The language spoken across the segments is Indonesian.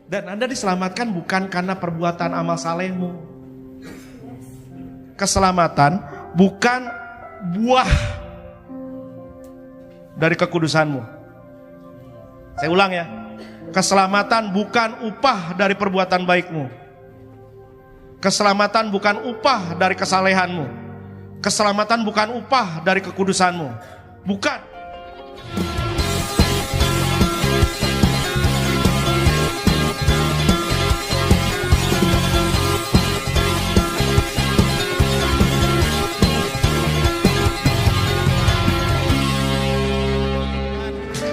Dan Anda diselamatkan bukan karena perbuatan amal salehmu. Keselamatan bukan buah dari kekudusanmu. Saya ulang ya. Keselamatan bukan upah dari perbuatan baikmu. Keselamatan bukan upah dari kesalehanmu. Keselamatan bukan upah dari kekudusanmu. Bukan.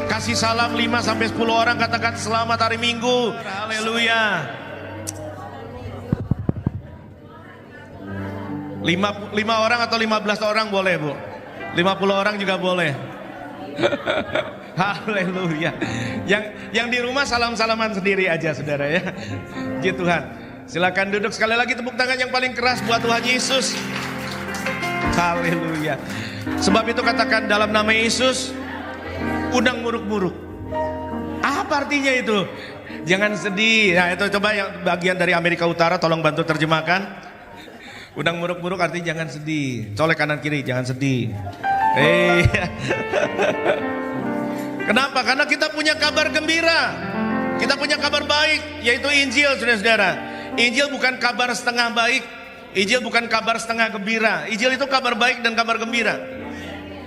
Kasih salam 5-10 orang, katakan selamat hari Minggu. Haleluya. 5 orang atau 15 orang boleh, Bu? 50 orang juga boleh. Haleluya. Yang di rumah salam-salaman sendiri aja, saudara ya. Puji Tuhan. Silakan duduk, sekali lagi tepuk tangan yang paling keras buat Tuhan Yesus. Haleluya. Sebab itu katakan dalam nama Yesus, undang muruk-muruk. Apa artinya itu? Jangan sedih. Nah itu coba yang bagian dari Amerika Utara tolong bantu terjemahkan. Undang muruk-muruk artinya jangan sedih. Colek kanan kiri, jangan sedih. Kenapa? Karena kita punya kabar gembira. Kita punya kabar baik, yaitu Injil, saudara-saudara. Injil bukan kabar setengah baik. Injil bukan kabar setengah gembira. Injil itu kabar baik dan kabar gembira.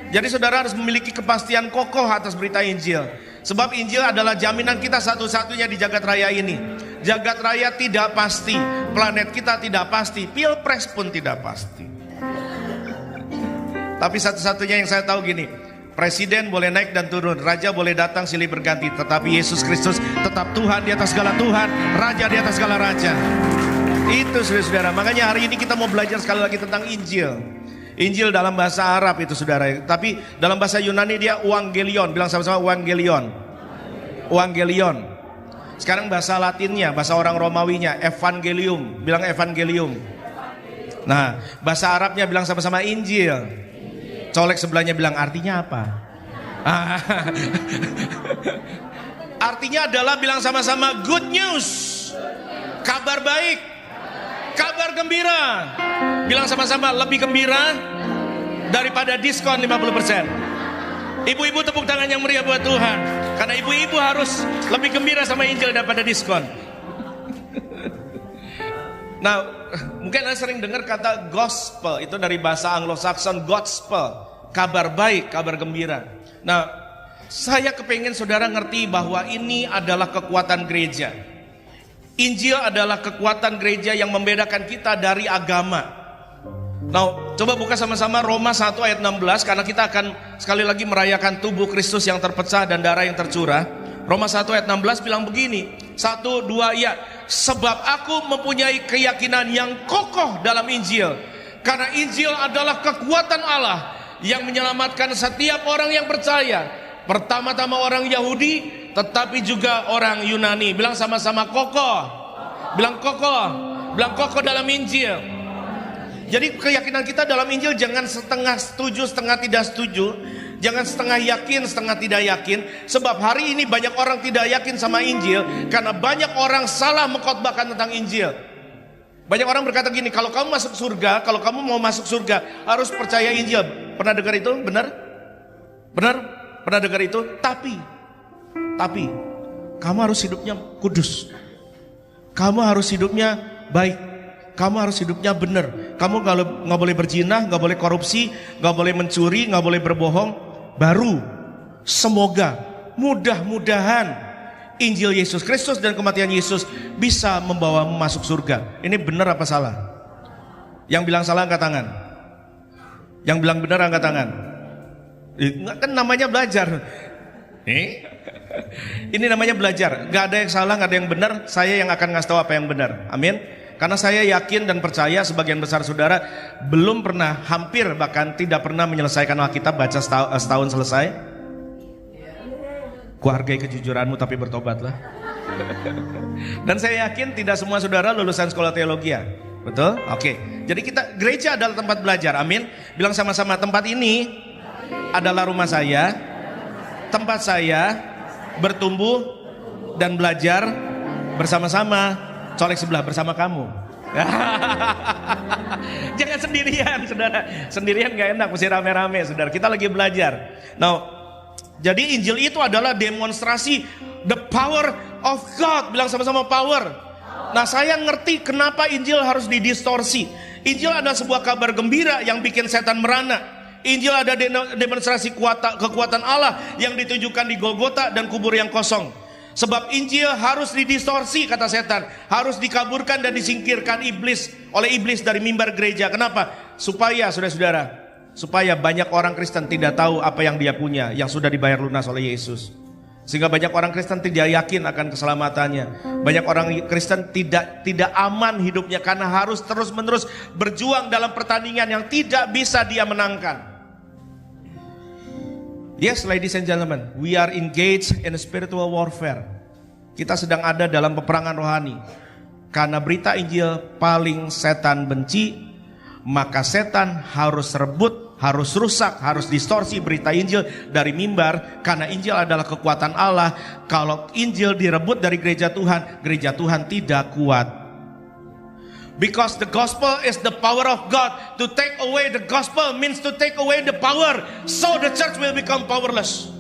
Jadi saudara harus memiliki kepastian kokoh atas berita Injil. Sebab Injil adalah jaminan kita satu-satunya di jagat raya ini. Jagat raya tidak pasti, planet kita tidak pasti, pilpres pun tidak pasti. Tapi satu-satunya yang saya tahu gini, presiden boleh naik dan turun, raja boleh datang silih berganti, tetapi Yesus Kristus tetap Tuhan di atas segala Tuhan, Raja di atas segala Raja. Itu saudara-saudara, makanya hari ini kita mau belajar sekali lagi tentang Injil. Injil dalam bahasa Arab itu saudara, tapi dalam bahasa Yunani dia Evangelion. Bilang sama-sama Evangelion. Evangelion. Sekarang bahasa Latinnya, bahasa orang Romawinya Evangelium. Bilang Evangelium. Nah, bahasa Arabnya bilang sama-sama Injil. Colek sebelahnya bilang artinya apa? Artinya adalah bilang sama-sama good news. Kabar baik. Kabar gembira. Bilang sama-sama lebih gembira daripada diskon 50%. Ibu-ibu tepuk tangan yang meriah buat Tuhan. Karena ibu-ibu harus lebih gembira sama Injil daripada diskon. Nah, mungkin Anda sering dengar kata gospel. Itu dari bahasa Anglo-Saxon gospel. Kabar baik, kabar gembira. Nah, saya kepengen saudara ngerti bahwa ini adalah kekuatan gereja. Injil adalah kekuatan gereja yang membedakan kita dari agama. Nah, coba buka sama-sama Roma 1 ayat 16, karena kita akan sekali lagi merayakan tubuh Kristus yang terpecah dan darah yang tercurah. Roma 1 ayat 16 bilang begini, 1, 2, ya. Sebab aku mempunyai keyakinan yang kokoh dalam Injil. Karena Injil adalah kekuatan Allah yang menyelamatkan setiap orang yang percaya. Pertama-tama orang Yahudi, tetapi juga orang Yunani. Bilang sama-sama kokoh. Bilang kokoh. Bilang kokoh dalam Injil. Jadi keyakinan kita dalam Injil jangan setengah setuju, setengah tidak setuju. Jangan setengah yakin, setengah tidak yakin. Sebab hari ini banyak orang tidak yakin sama Injil, karena banyak orang salah mengkhotbahkan tentang Injil. Banyak orang berkata gini, kalau kamu masuk surga, kalau kamu mau masuk surga harus percaya Injil. Pernah dengar itu? Benar? Benar? Pernah dengar itu? Tapi kamu harus hidupnya kudus. Kamu harus hidupnya baik. Kamu harus hidupnya benar. Kamu nggak boleh berzina, nggak boleh korupsi, nggak boleh mencuri, nggak boleh berbohong. Baru semoga, mudah-mudahan Injil Yesus Kristus dan kematian Yesus bisa membawamu masuk surga. Ini benar apa salah? Yang bilang salah angkat tangan. Yang bilang benar angkat tangan. Kan namanya belajar. Ini namanya belajar. Gak ada yang salah, gak ada yang benar. Saya yang akan ngasih tahu apa yang benar. Amin. Karena saya yakin dan percaya sebagian besar saudara belum pernah, hampir bahkan tidak pernah menyelesaikan Alkitab baca setahun selesai. Kuhargai kejujuranmu tapi bertobatlah. Dan saya yakin tidak semua saudara lulusan sekolah teologi ya. Betul? Oke. Jadi gereja adalah tempat belajar. Amin. Bilang sama-sama, tempat ini adalah rumah saya. Tempat saya bertumbuh dan belajar Bersama-sama, colek sebelah bersama kamu. Jangan sendirian, saudara. Sendirian gak enak, mesti rame-rame, saudara. Kita lagi belajar. Jadi Injil itu adalah demonstrasi the power of God. Bilang sama-sama power. Nah, saya ngerti kenapa Injil harus didistorsi. Injil adalah sebuah kabar gembira yang bikin setan merana. Injil ada demonstrasi kekuatan Allah yang ditunjukkan di Golgota dan kubur yang kosong. Sebab Injil harus didistorsi, kata setan. Harus dikaburkan dan disingkirkan oleh iblis dari mimbar gereja. Kenapa? Supaya, saudara-saudara, supaya banyak orang Kristen tidak tahu apa yang dia punya, yang sudah dibayar lunas oleh Yesus. Sehingga banyak orang Kristen tidak yakin akan keselamatannya. Banyak orang Kristen tidak aman hidupnya karena harus terus-menerus berjuang dalam pertandingan yang tidak bisa dia menangkan. Yes, ladies and gentlemen, we are engaged in spiritual warfare. Kita sedang ada dalam peperangan rohani. Karena berita Injil paling setan benci, maka setan harus rebut, harus rusak, harus distorsi berita Injil dari mimbar. Karena Injil adalah kekuatan Allah. Kalau Injil direbut dari gereja Tuhan tidak kuat. Because the gospel is the power of God. To take away the gospel means to take away the power. So the church will become powerless.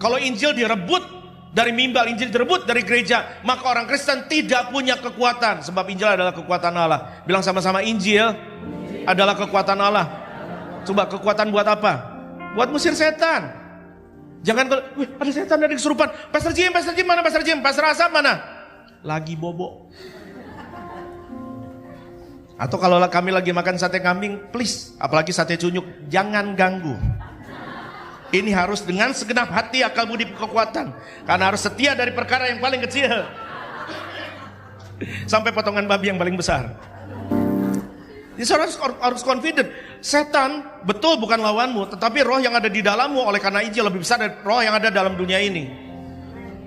Kalau Injil direbut dari mimbar, Injil direbut dari gereja, maka orang Kristen tidak punya kekuatan. Sebab Injil adalah kekuatan Allah. Bilang sama-sama, Injil adalah kekuatan Allah. Coba, kekuatan buat apa? Buat musir setan. Jangan, ada setan dari kesurupan. Pastor Jim mana? Pastor Jim, Pastor Asap mana? Lagi bobo. Atau kalau kami lagi makan sate kambing, please, apalagi sate cunyuk, jangan ganggu. Ini harus dengan segenap hati, akal budi, kekuatan. Karena harus setia dari perkara yang paling kecil sampai potongan babi yang paling besar. Jadi saudara harus confident. Setan betul bukan lawanmu, tetapi roh yang ada di dalammu oleh karena Injil lebih besar dari roh yang ada dalam dunia ini.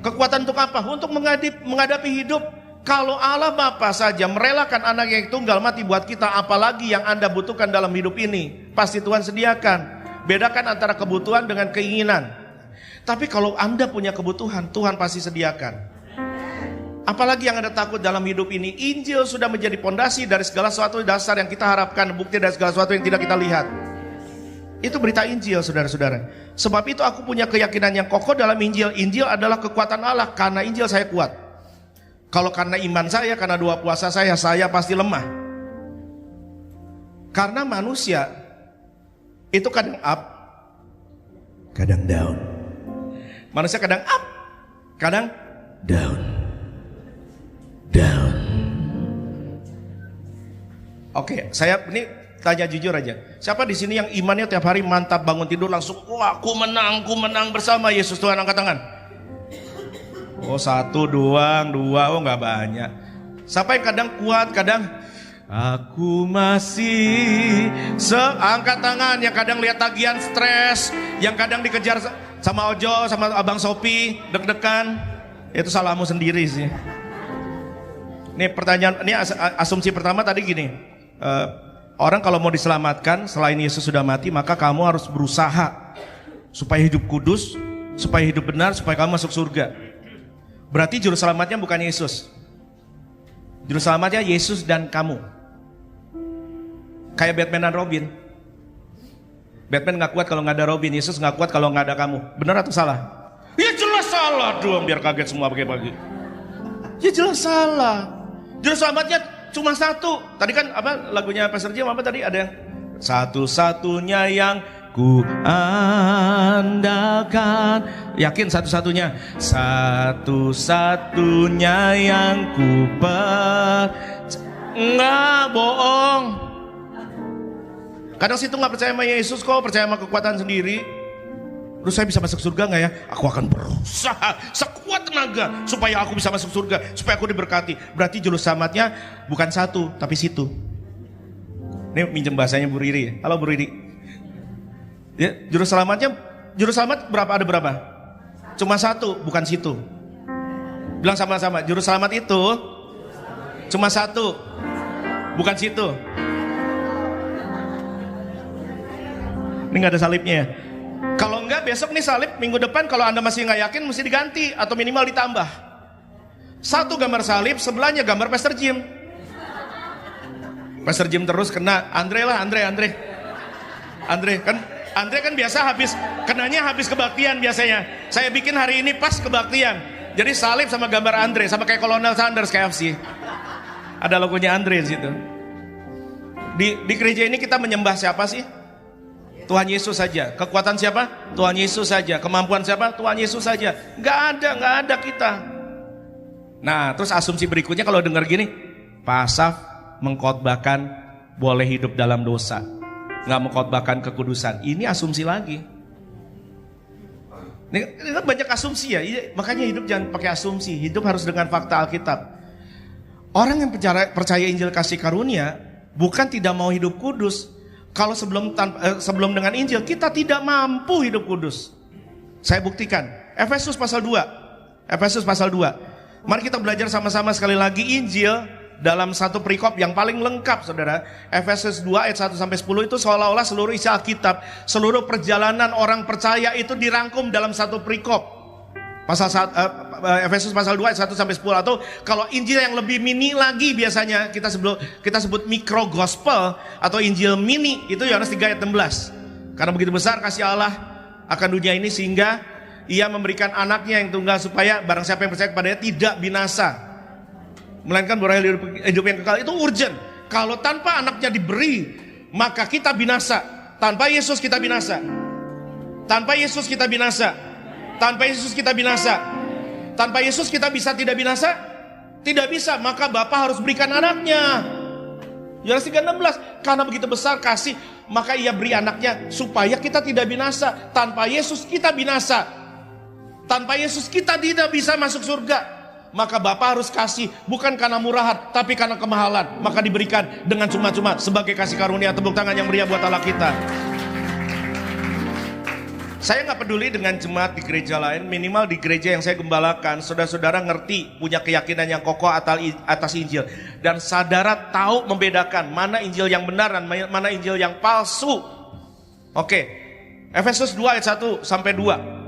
Kekuatan untuk apa? Untuk menghadapi hidup. Kalau Allah Bapa saja merelakan anak yang tunggal mati buat kita, apalagi yang Anda butuhkan dalam hidup ini. Pasti Tuhan sediakan. Bedakan antara kebutuhan dengan keinginan. Tapi kalau Anda punya kebutuhan, Tuhan pasti sediakan. Apalagi yang Anda takut dalam hidup ini. Injil sudah menjadi pondasi dari segala sesuatu dasar yang kita harapkan, bukti dari segala sesuatu yang tidak kita lihat. Itu berita Injil, saudara-saudara. Sebab itu aku punya keyakinan yang kokoh dalam Injil. Injil adalah kekuatan Allah. Karena Injil saya kuat. Kalau karena iman saya, karena doa puasa saya pasti lemah. Karena manusia itu kadang up, kadang down. Manusia kadang up, kadang down. Oke, saya ini tanya jujur aja. Siapa di sini yang imannya tiap hari mantap, bangun tidur langsung, wah aku menang bersama Yesus Tuhan, angkat tangan. Oh, satu doang, dua, oh nggak banyak. Siapa yang kadang kuat, kadang aku masih angkat tangan. Yang kadang lihat tagihan stres, yang kadang dikejar sama Ojo, sama Abang Sopi, deg-degan. Itu salahmu sendiri sih. Ini pertanyaan, ini asumsi pertama tadi gini. Orang kalau mau diselamatkan selain Yesus sudah mati, maka kamu harus berusaha supaya hidup kudus, supaya hidup benar, supaya kamu masuk surga. Berarti juru selamatnya bukan Yesus. Juru selamatnya Yesus dan kamu. Kayak Batman dan Robin. Batman gak kuat kalau gak ada Robin. Yesus gak kuat kalau gak ada kamu. Benar atau salah? Ya jelas salah dong, biar kaget semua pagi-pagi. Ya jelas salah. Juru selamatnya cuma satu. Tadi kan apa lagunya Pastor Jim apa tadi? Ada yang satu-satunya yang ku andalkan. Yakin satu-satunya? Satu-satunya yang ku enggak, bohong. Kadang situ gak percaya sama Yesus kok, percaya sama kekuatan sendiri. Terus saya bisa masuk surga gak ya? Aku akan berusaha sekuat tenaga supaya aku bisa masuk surga, supaya aku diberkati. Berarti juru selamatnya bukan satu, tapi situ. Ini minjem bahasanya Bu Riri. Halo Bu Riri. Ya, juru selamat berapa? Ada berapa? Cuma satu, bukan situ. Bilang sama-sama, juru selamat itu cuma satu, bukan situ. Ini gak ada salibnya ya? Kalau enggak besok nih salib, minggu depan kalau Anda masih gak yakin mesti diganti atau minimal ditambah. Satu gambar salib, sebelahnya gambar Pastor Jim. Pastor Jim terus kena, Andre kan biasa kenanya habis kebaktian biasanya. Saya bikin hari ini pas kebaktian. Jadi salib sama gambar Andre, sama kayak Kolonel Sanders KFC. Ada logonya Andre di situ. Di gereja ini kita menyembah siapa sih? Tuhan Yesus saja. Kekuatan siapa? Tuhan Yesus saja. Kemampuan siapa? Tuhan Yesus saja. Nggak ada kita. Nah, terus asumsi berikutnya kalau dengar gini, Pak Asaf mengkhotbahkan boleh hidup dalam dosa, nggak mengkhotbahkan kekudusan. Ini asumsi lagi. Ini banyak asumsi ya. Makanya hidup jangan pakai asumsi. Hidup harus dengan fakta Alkitab. Orang yang percaya Injil kasih karunia bukan tidak mau hidup kudus. Kalau sebelum dengan Injil kita tidak mampu hidup kudus. Saya buktikan. Efesus pasal 2. Mari kita belajar sama-sama sekali lagi Injil dalam satu perikop yang paling lengkap, saudara. Efesus 2 ayat 1 sampai 10 itu seolah-olah seluruh isi Alkitab, seluruh perjalanan orang percaya itu dirangkum dalam satu perikop. Efesus pasal 2 ayat 1 sampai 10, atau kalau Injil yang lebih mini lagi biasanya kita sebut mikro gospel atau Injil mini, itu Yohanes 3 ayat 16. Karena begitu besar kasih Allah akan dunia ini sehingga Ia memberikan anaknya yang tunggal supaya barang siapa yang percaya kepadanya tidak binasa, melainkan beroleh hidup yang kekal. Itu urgent. Kalau tanpa anaknya diberi, maka kita binasa. Tanpa Yesus kita binasa. Tanpa Yesus kita binasa. Tanpa Yesus kita binasa. Tanpa Yesus kita bisa tidak binasa? Tidak bisa. Maka Bapa harus berikan anaknya. Yohanes 3:16. Karena begitu besar kasih, maka Ia beri anaknya supaya kita tidak binasa. Tanpa Yesus kita binasa. Tanpa Yesus kita tidak bisa masuk surga. Maka Bapa harus kasih, bukan karena murahan, tapi karena kemahalan. Maka diberikan dengan cuma-cuma sebagai kasih karunia. Tepuk tangan yang meriah buat Allah kita. Saya gak peduli dengan jemaat di gereja lain, minimal di gereja yang saya gembalakan, saudara-saudara ngerti, punya keyakinan yang kokoh atas Injil. Dan saudara tahu membedakan mana Injil yang benar dan mana Injil yang palsu. Oke, Efesus 2 ayat 1 sampai 2.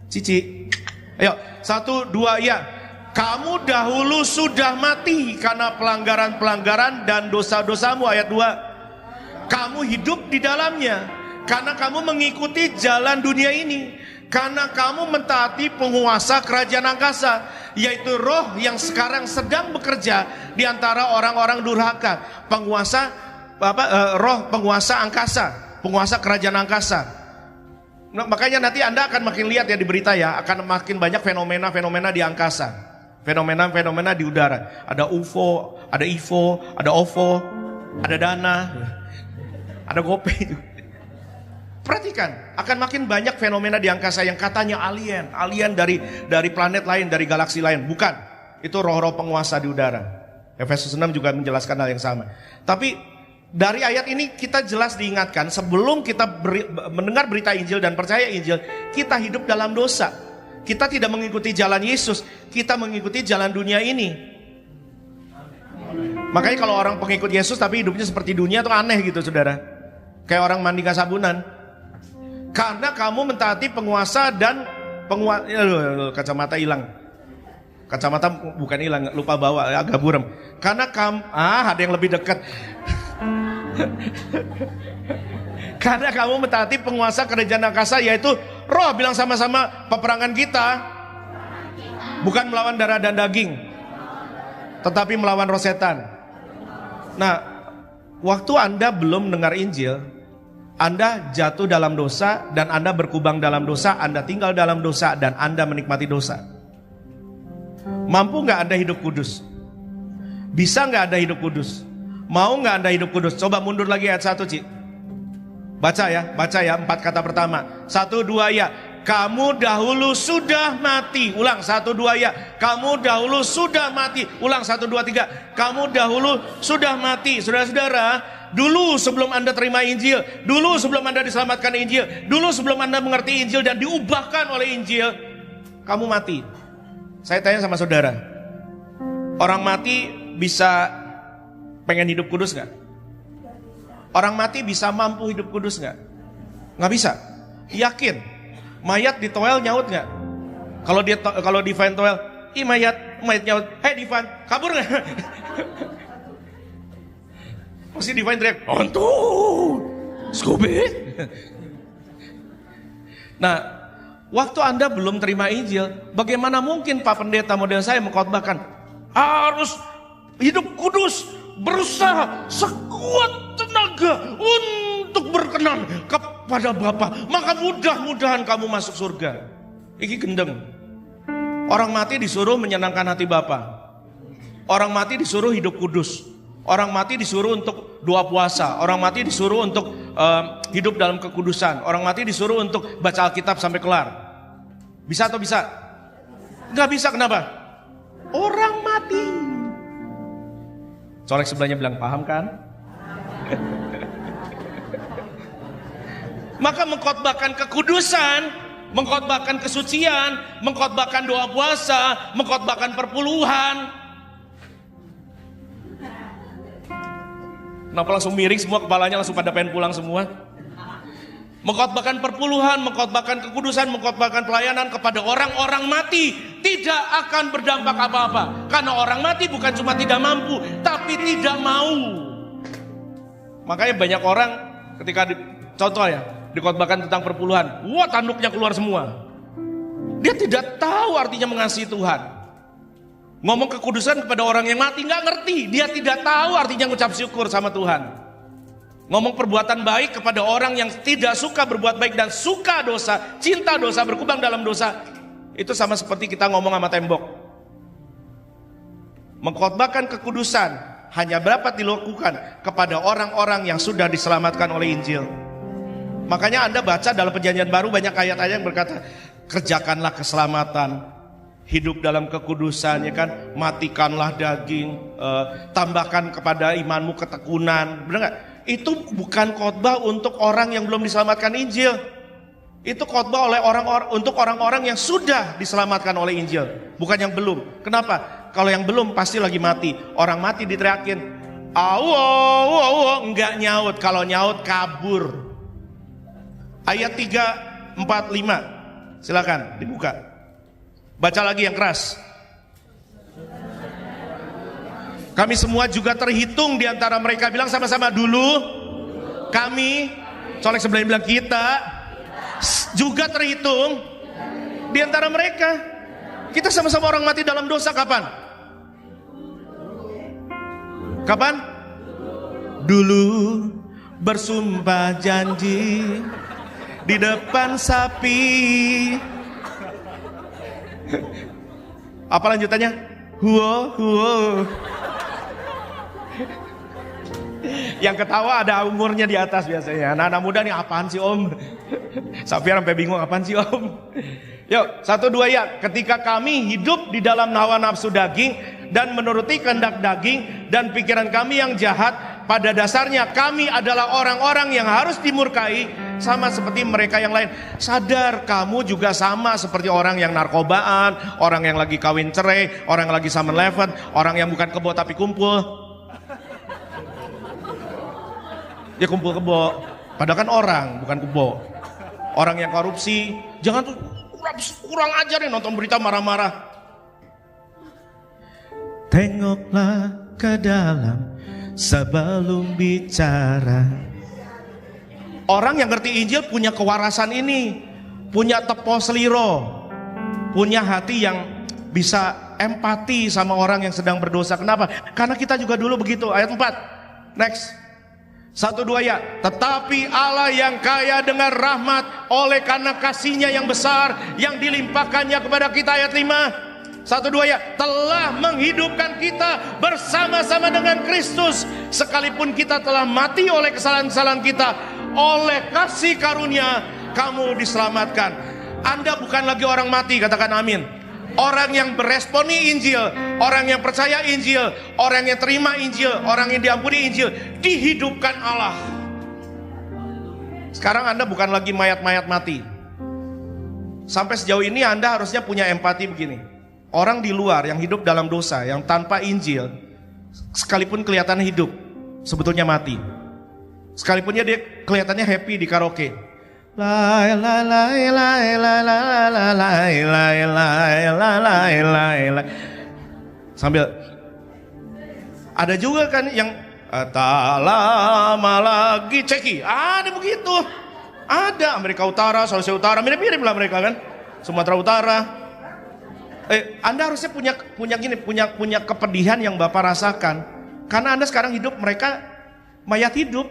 Cici, ayo 1, 2 ya. Kamu dahulu sudah mati karena pelanggaran-pelanggaran dan dosa-dosamu. Ayat 2. Kamu hidup di dalamnya karena kamu mengikuti jalan dunia ini, karena kamu mentaati penguasa kerajaan angkasa, yaitu roh yang sekarang sedang bekerja di antara orang-orang durhaka. Roh penguasa angkasa, penguasa kerajaan angkasa. Nah, makanya nanti Anda akan makin lihat ya di berita ya, akan makin banyak fenomena-fenomena di angkasa, fenomena-fenomena di udara. Ada UFO, ada IFO, ada OVO, ada Dana, ada GoPay. Perhatikan, akan makin banyak fenomena di angkasa yang katanya alien dari planet lain, dari galaksi lain. Bukan, itu roh-roh penguasa di udara. Efesus 6 juga menjelaskan hal yang sama. Tapi dari ayat ini kita jelas diingatkan, sebelum kita mendengar berita Injil dan percaya Injil, kita hidup dalam dosa. Kita tidak mengikuti jalan Yesus, kita mengikuti jalan dunia ini. Makanya kalau orang pengikut Yesus tapi hidupnya seperti dunia itu aneh gitu, saudara. Kayak orang mandi gak sabunan. Karena kamu mentaati penguasa dan kacamata hilang. Kacamata bukan hilang, lupa bawa, agak buram. Karena ada yang lebih dekat. Karena kamu mentaati penguasa kerajaan angkasa, yaitu roh. Bilang sama-sama, peperangan kita bukan melawan darah dan daging, tetapi melawan roh setan. Nah, waktu Anda belum dengar Injil, Anda jatuh dalam dosa dan Anda berkubang dalam dosa, Anda tinggal dalam dosa dan Anda menikmati dosa. Mampu gak Anda hidup kudus? Bisa gak Anda hidup kudus? Mau gak Anda hidup kudus? Coba mundur lagi ayat 1, Ci. Baca ya, 4 kata pertama. 1, 2 ya. Kamu dahulu sudah mati. Ulang, 1, 2 ya. Kamu dahulu sudah mati. Ulang, 1, 2, 3. Kamu dahulu sudah mati. Saudara-saudara, dulu sebelum Anda terima Injil, dulu sebelum Anda diselamatkan Injil, dulu sebelum Anda mengerti Injil dan diubahkan oleh Injil, kamu mati. Saya tanya sama saudara, orang mati bisa pengen hidup kudus gak? Orang mati bisa mampu hidup kudus gak? Gak bisa. Yakin? Mayat di toel nyaut gak? Kalau di Divine Toel, mayat nyaut, "Hei Divan, kabur nggak?" Pasti Divan teriak, "Hantu, Scooby." Nah, waktu Anda belum terima Injil, bagaimana mungkin Pak Pendeta model saya mengkhotbahkan harus hidup kudus, berusaha sekuat tenaga untuk berkenan kepada Bapa, maka mudah-mudahan kamu masuk surga. Iki gendeng. Orang mati disuruh menyenangkan hati Bapa. Orang mati disuruh hidup kudus. Orang mati disuruh untuk doa puasa. Orang mati disuruh untuk hidup dalam kekudusan. Orang mati disuruh untuk baca Alkitab sampai kelar. Bisa atau bisa? Nggak bisa, kenapa? Orang mati. Colek sebelahnya bilang, paham kan? Maka mengkhotbahkan kekudusan, mengkhotbahkan kesucian, mengkhotbahkan doa puasa, mengkhotbahkan perpuluhan. Kenapa langsung miring semua, kepalanya langsung pada pengen pulang semua? Mengkhotbahkan perpuluhan, mengkhotbahkan kekudusan, mengkhotbahkan pelayanan kepada orang-orang mati tidak akan berdampak apa-apa. Karena orang mati bukan cuma tidak mampu, tapi tidak mau. Makanya banyak orang ketika contoh ya, dikhotbahkan tentang perpuluhan, wah tanduknya keluar semua. Dia tidak tahu artinya mengasihi Tuhan. Ngomong kekudusan kepada orang yang mati nggak ngerti, dia tidak tahu artinya ngucap syukur sama Tuhan. Ngomong perbuatan baik kepada orang yang tidak suka berbuat baik dan suka dosa, cinta dosa, berkubang dalam dosa, itu sama seperti kita ngomong sama tembok. Mengkhotbahkan kekudusan hanya dapat dilakukan kepada orang-orang yang sudah diselamatkan oleh Injil. Makanya Anda baca dalam Perjanjian Baru banyak ayat-ayat yang berkata, kerjakanlah keselamatan, hidup dalam kekudusan, ya kan? Matikanlah daging, tambahkan kepada imanmu ketekunan. Benar nggak? Itu bukan khotbah untuk orang yang belum diselamatkan Injil. Itu khotbah oleh untuk orang-orang yang sudah diselamatkan oleh Injil, bukan yang belum. Kenapa? Kalau yang belum pasti lagi mati. Orang mati diteriakin, awo, enggak nyaut. Kalau nyaut kabur. Ayat 3, 4, 5. Silakan dibuka. Baca lagi yang keras. Kami semua juga terhitung di antara mereka. Bilang sama-sama dulu. Kami, colek sebelahnya bilang kita juga terhitung di antara mereka. Kita sama-sama orang mati dalam dosa kapan? Kapan? Dulu bersumpah janji di depan sapi. Apa lanjutannya? Huo. Yang ketawa ada umurnya di atas biasanya. Anak-anak muda nih, apaan sih om? Safir sampai bingung, apaan sih om? Yuk, 1, 2 ya. Ketika kami hidup di dalam hawa nafsu daging dan menuruti kehendak daging dan pikiran kami yang jahat, pada dasarnya kami adalah orang-orang yang harus dimurkai sama seperti mereka yang lain. Sadar kamu juga sama seperti orang yang narkobaan, orang yang lagi kawin cerai, orang yang lagi 7-Eleven, orang yang bukan kebo tapi kumpul. Dia kumpul kebo, padahal kan orang bukan kebo. Orang yang korupsi, jangan tuh kurang ajar nih nonton berita marah-marah. Tengoklah ke dalam sebelum bicara. Orang yang ngerti Injil punya kewarasan ini, punya tepo seliro, punya hati yang bisa empati sama orang yang sedang berdosa. Kenapa? Karena kita juga dulu begitu. Ayat 4, next. 1, 2 ya. Tetapi Allah yang kaya dengan rahmat oleh karena kasih-Nya yang besar yang dilimpahkannya kepada kita. Ayat 5. 1, 2 ya. Telah menghidupkan kita bersama-sama dengan Kristus, sekalipun kita telah mati oleh kesalahan-kesalahan kita, oleh kasih karunia kamu diselamatkan. Anda bukan lagi orang mati, katakan amin. Orang yang beresponi Injil, orang yang percaya Injil, orang yang terima Injil, orang yang diampuni Injil, dihidupkan Allah. Sekarang Anda bukan lagi mayat-mayat mati. Sampai sejauh ini Anda harusnya punya empati begini. Orang di luar yang hidup dalam dosa, yang tanpa Injil, sekalipun kelihatan hidup, sebetulnya mati. Sekalipun dia kelihatannya happy di karaoke, lai lai lai lai lai lai lai lai lai lai lai. Sambil ada juga kan yang tak lama lagi ceki. Ada begitu. Ada Amerika Utara, Sulawesi Utara, mirip-mirip lah mereka kan. Sumatera Utara. Anda harusnya punya kepedihan yang Bapak rasakan. Karena Anda sekarang hidup, mereka mayat hidup.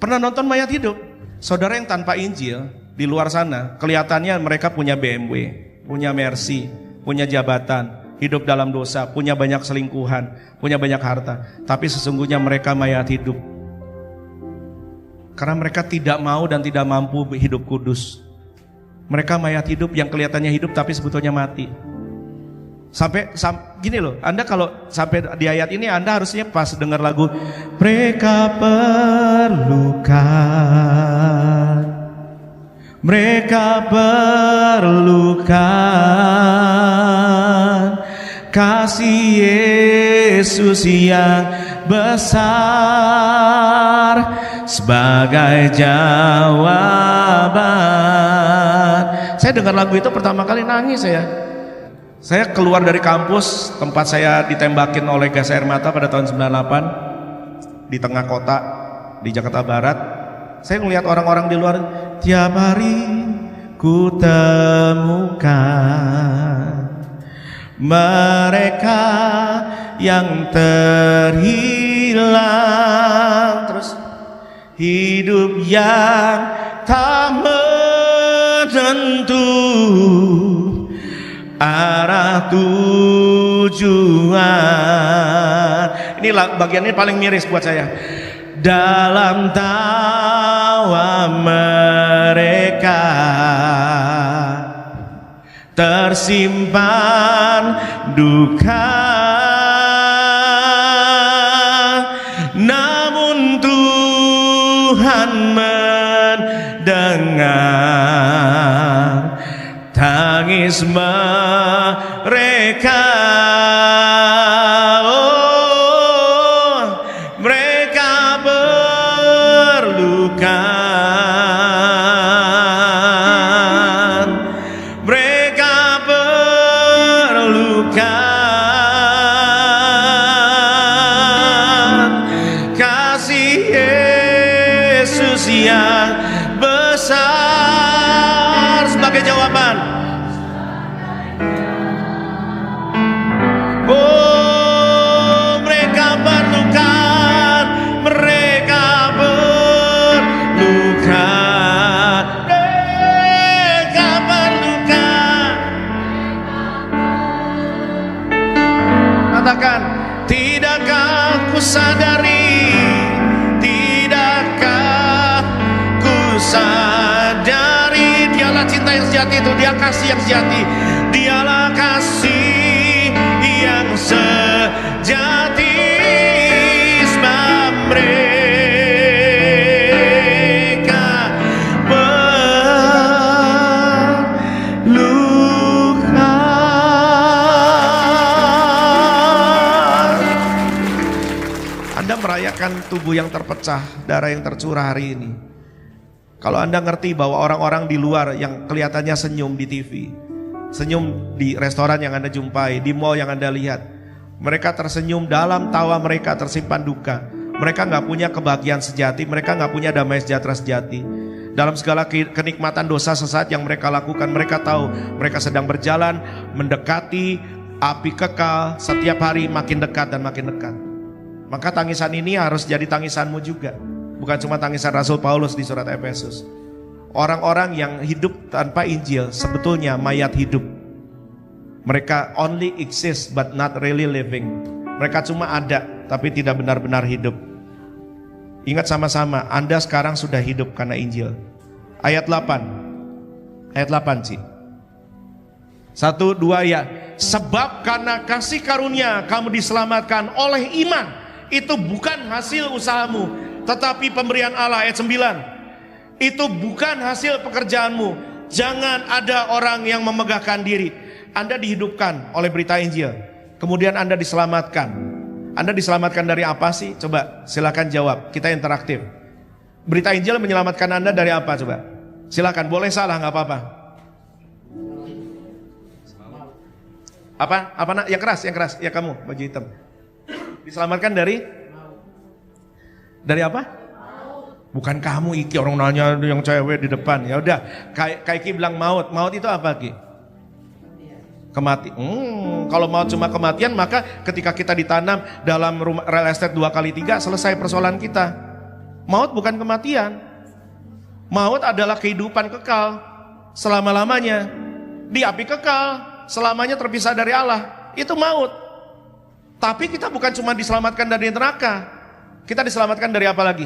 Pernah nonton mayat hidup? Saudara yang tanpa Injil di luar sana, kelihatannya mereka punya BMW, punya Mercy, punya jabatan, hidup dalam dosa, punya banyak selingkuhan, punya banyak harta. Tapi sesungguhnya mereka mayat hidup. Karena mereka tidak mau dan tidak mampu hidup kudus. Mereka mayat hidup yang kelihatannya hidup tapi sebetulnya mati. Sampai gini loh, Anda kalau sampai di ayat ini Anda harusnya pas dengar lagu mereka perlukan kasih Yesus yang besar sebagai jawaban. Saya dengar lagu itu pertama kali nangis saya. Saya keluar dari kampus tempat saya ditembakin oleh gas air mata pada tahun 98 di tengah kota di Jakarta Barat. Saya melihat orang-orang di luar, tiap hari ku temukan mereka yang terhilang, terus hidup yang tak menentu, arah tujuan. Ini bagian ini paling miris buat saya. Dalam tawa mereka tersimpan duka, namun Tuhan mendengar tangis mereka. Oh, mereka perlukan, mereka perlukan kasih Yesus yang besar sebagai jawaban. Oh, mereka perlukan, mereka perlukan, mereka perlukan. Katakan, tidakkah ku sadari, tidakkah ku sadari, dialah cinta yang sejati itu, dia kasih yang sejati, dialah kasih yang sejati, sebab mereka perlukan. Anda merayakan tubuh yang terpecah, darah yang tercurah hari ini. Kalau Anda ngerti bahwa orang-orang di luar yang kelihatannya senyum di TV, senyum di restoran yang Anda jumpai, di mall yang Anda lihat, mereka tersenyum, dalam tawa mereka tersimpan duka. Mereka gak punya kebahagiaan sejati, mereka gak punya damai sejahtera sejati. Dalam segala kenikmatan dosa sesat yang mereka lakukan, mereka tahu mereka sedang berjalan mendekati api kekal, setiap hari makin dekat dan makin dekat. Maka tangisan ini harus jadi tangisanmu juga, bukan cuma tangisan Rasul Paulus di surat Efesus. Orang-orang yang hidup tanpa Injil sebetulnya mayat hidup. Mereka only exist but not really living. Mereka cuma ada tapi tidak benar-benar hidup. Ingat sama-sama, Anda sekarang sudah hidup karena Injil. Ayat 8. Ayat 8 Ci. 1, 2 ya. Sebab karena kasih karunia kamu diselamatkan oleh iman. Itu bukan hasil usahamu, tetapi pemberian Allah. Ayat 9. Itu bukan hasil pekerjaanmu. Jangan ada orang yang memegahkan diri. Anda dihidupkan oleh berita Injil, kemudian Anda diselamatkan. Anda diselamatkan dari apa sih? Coba silakan jawab, kita interaktif. Berita Injil menyelamatkan Anda dari apa? Coba. Silakan, boleh salah nggak apa-apa. Apa nak? Yang keras, ya kamu baju hitam. Diselamatkan dari apa? Bukan kamu, Iki orang nanya yang cewek di depan. Ya udah, Kaiki bilang maut. Maut itu apa, Ki? Kematian. Kalau maut cuma kematian, maka ketika kita ditanam dalam rumah real estate 2x3 selesai persoalan kita. Maut bukan kematian. Maut adalah kehidupan kekal selama-lamanya. Di api kekal, selamanya terpisah dari Allah. Itu maut. Tapi kita bukan cuma diselamatkan dari neraka. Kita diselamatkan dari apa lagi?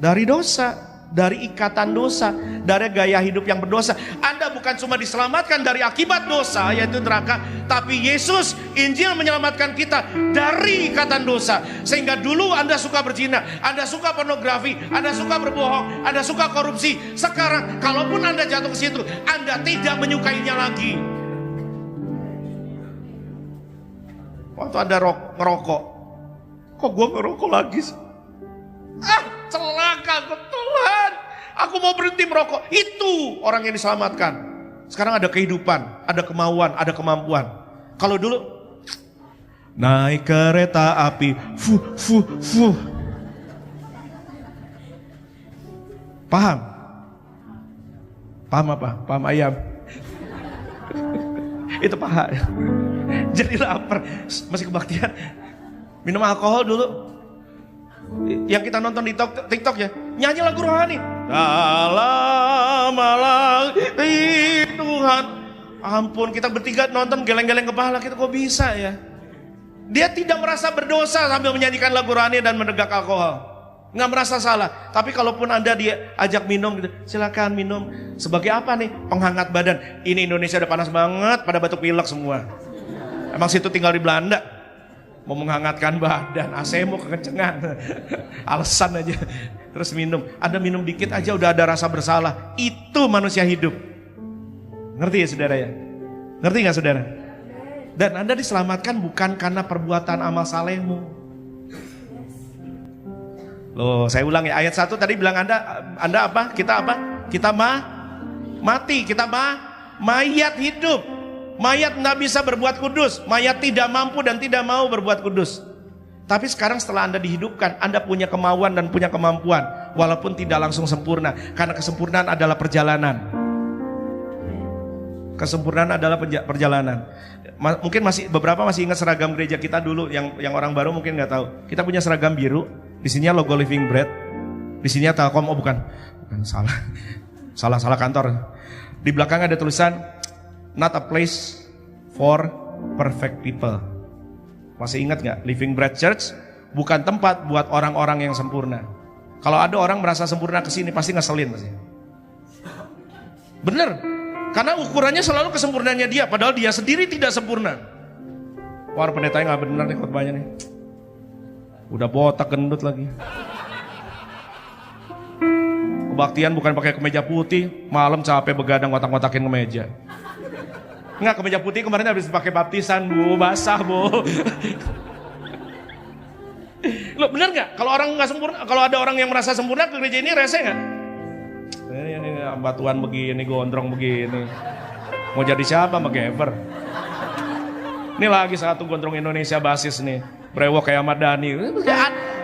Dari dosa, dari ikatan dosa, dari gaya hidup yang berdosa. Anda bukan cuma diselamatkan dari akibat dosa, yaitu neraka, tapi Yesus, Injil menyelamatkan kita dari ikatan dosa. Sehingga dulu Anda suka berzina, Anda suka pornografi, Anda suka berbohong, Anda suka korupsi. Sekarang, kalaupun Anda jatuh ke situ, Anda tidak menyukainya lagi. Waktu Anda ngerokok, kok gue ngerokok lagi sih? Celaka Tuhan, aku mau berhenti merokok. Itu orang yang diselamatkan. Sekarang ada kehidupan, ada kemauan, ada kemampuan. Kalau dulu naik kereta api, fuh. Paham? Paham apa? Paham ayam? Itu paha. Jadi lapar, masih kebaktian. Minum alkohol dulu. Yang kita nonton di TikTok ya, nyanyi lagu rohani. Dalam malam Tuhan. Ampun, kita bertiga nonton geleng-geleng kepala, kita kok bisa ya? Dia tidak merasa berdosa sambil menyanyikan lagu rohani dan menegak alkohol. Nggak merasa salah. Tapi kalaupun Anda dia ajak minum gitu, silakan minum. Sebagai apa nih? Penghangat badan. Ini Indonesia udah panas banget, pada batuk pilek semua. Emang situ tinggal di Belanda. Mau menghangatkan badan, AC mau kekencengan. Alasan aja. Terus minum. Anda minum dikit aja udah ada rasa bersalah. Itu manusia hidup. Ngerti ya saudara ya? Ngerti gak saudara? Dan Anda diselamatkan bukan karena perbuatan amal salehmu. Loh, saya ulang ya. Ayat 1 tadi bilang Anda apa? Kita apa? Kita mati. Kita mayat hidup. Mayat tidak bisa berbuat kudus. Mayat tidak mampu dan tidak mau berbuat kudus. Tapi sekarang setelah Anda dihidupkan, Anda punya kemauan dan punya kemampuan. Walaupun tidak langsung sempurna. Karena kesempurnaan adalah perjalanan. Kesempurnaan adalah perjalanan. Mungkin beberapa masih ingat seragam gereja kita dulu. Yang orang baru mungkin nggak tahu. Kita punya seragam biru. Di sini logo Living Bread. Di sini Telkom. Oh bukan salah kantor. Di belakang ada tulisan not a place for perfect people. Masih ingat gak? Living Bread Church bukan tempat buat orang-orang yang sempurna. Kalau ada orang merasa sempurna kesini pasti ngeselin pasti. Bener. Karena ukurannya selalu kesempurnaannya dia. Padahal dia sendiri tidak sempurna. Wah, pendetanya gak bener nih khotbahnya nih. Udah botak gendut lagi. Kebaktian bukan pakai kemeja putih. Malam capek begadang ngotak-ngotakin kemeja. Enggak, kemeja putih kemarin habis pakai baptisan, Bu, basah, Bu. Loh, bener nggak? Kalau orang nggak sempurna, kalau ada orang yang merasa sempurna ke gereja ini rese nggak? Ini batuan begini, gondrong begini. Mau jadi siapa, MacGyver? Ini lagi satu gondrong Indonesia basis nih, brewok kayak Ahmad Dhani.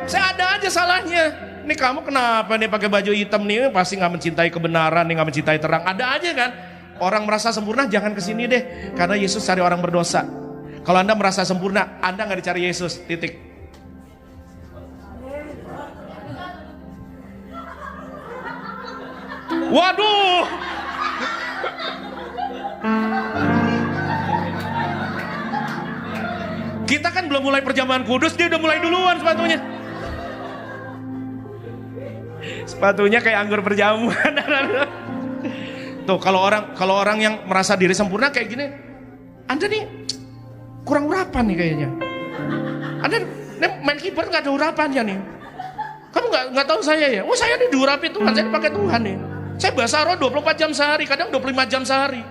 Saya ada aja salahnya. Ini kamu kenapa nih pakai baju hitam nih? Pasti nggak mencintai kebenaran, nih nggak mencintai terang. Ada aja kan? Orang merasa sempurna jangan kesini deh. Karena Yesus cari orang berdosa. Kalau Anda merasa sempurna, Anda gak dicari Yesus. Titik. Waduh. Kita kan belum mulai perjamuan kudus, dia udah mulai duluan sepatunya. Sepatunya kayak anggur perjamuan. Tuh, kalau orang yang merasa diri sempurna kayak gini, Anda nih kurang urapan nih kayaknya. Anda main keyboard nggak ada urapannya nih. Kamu nggak tahu saya ya? Oh, saya nih diurapi Tuhan, saya dipakai Tuhan nih. Saya bahasa roh 24 jam sehari, kadang 25 jam sehari.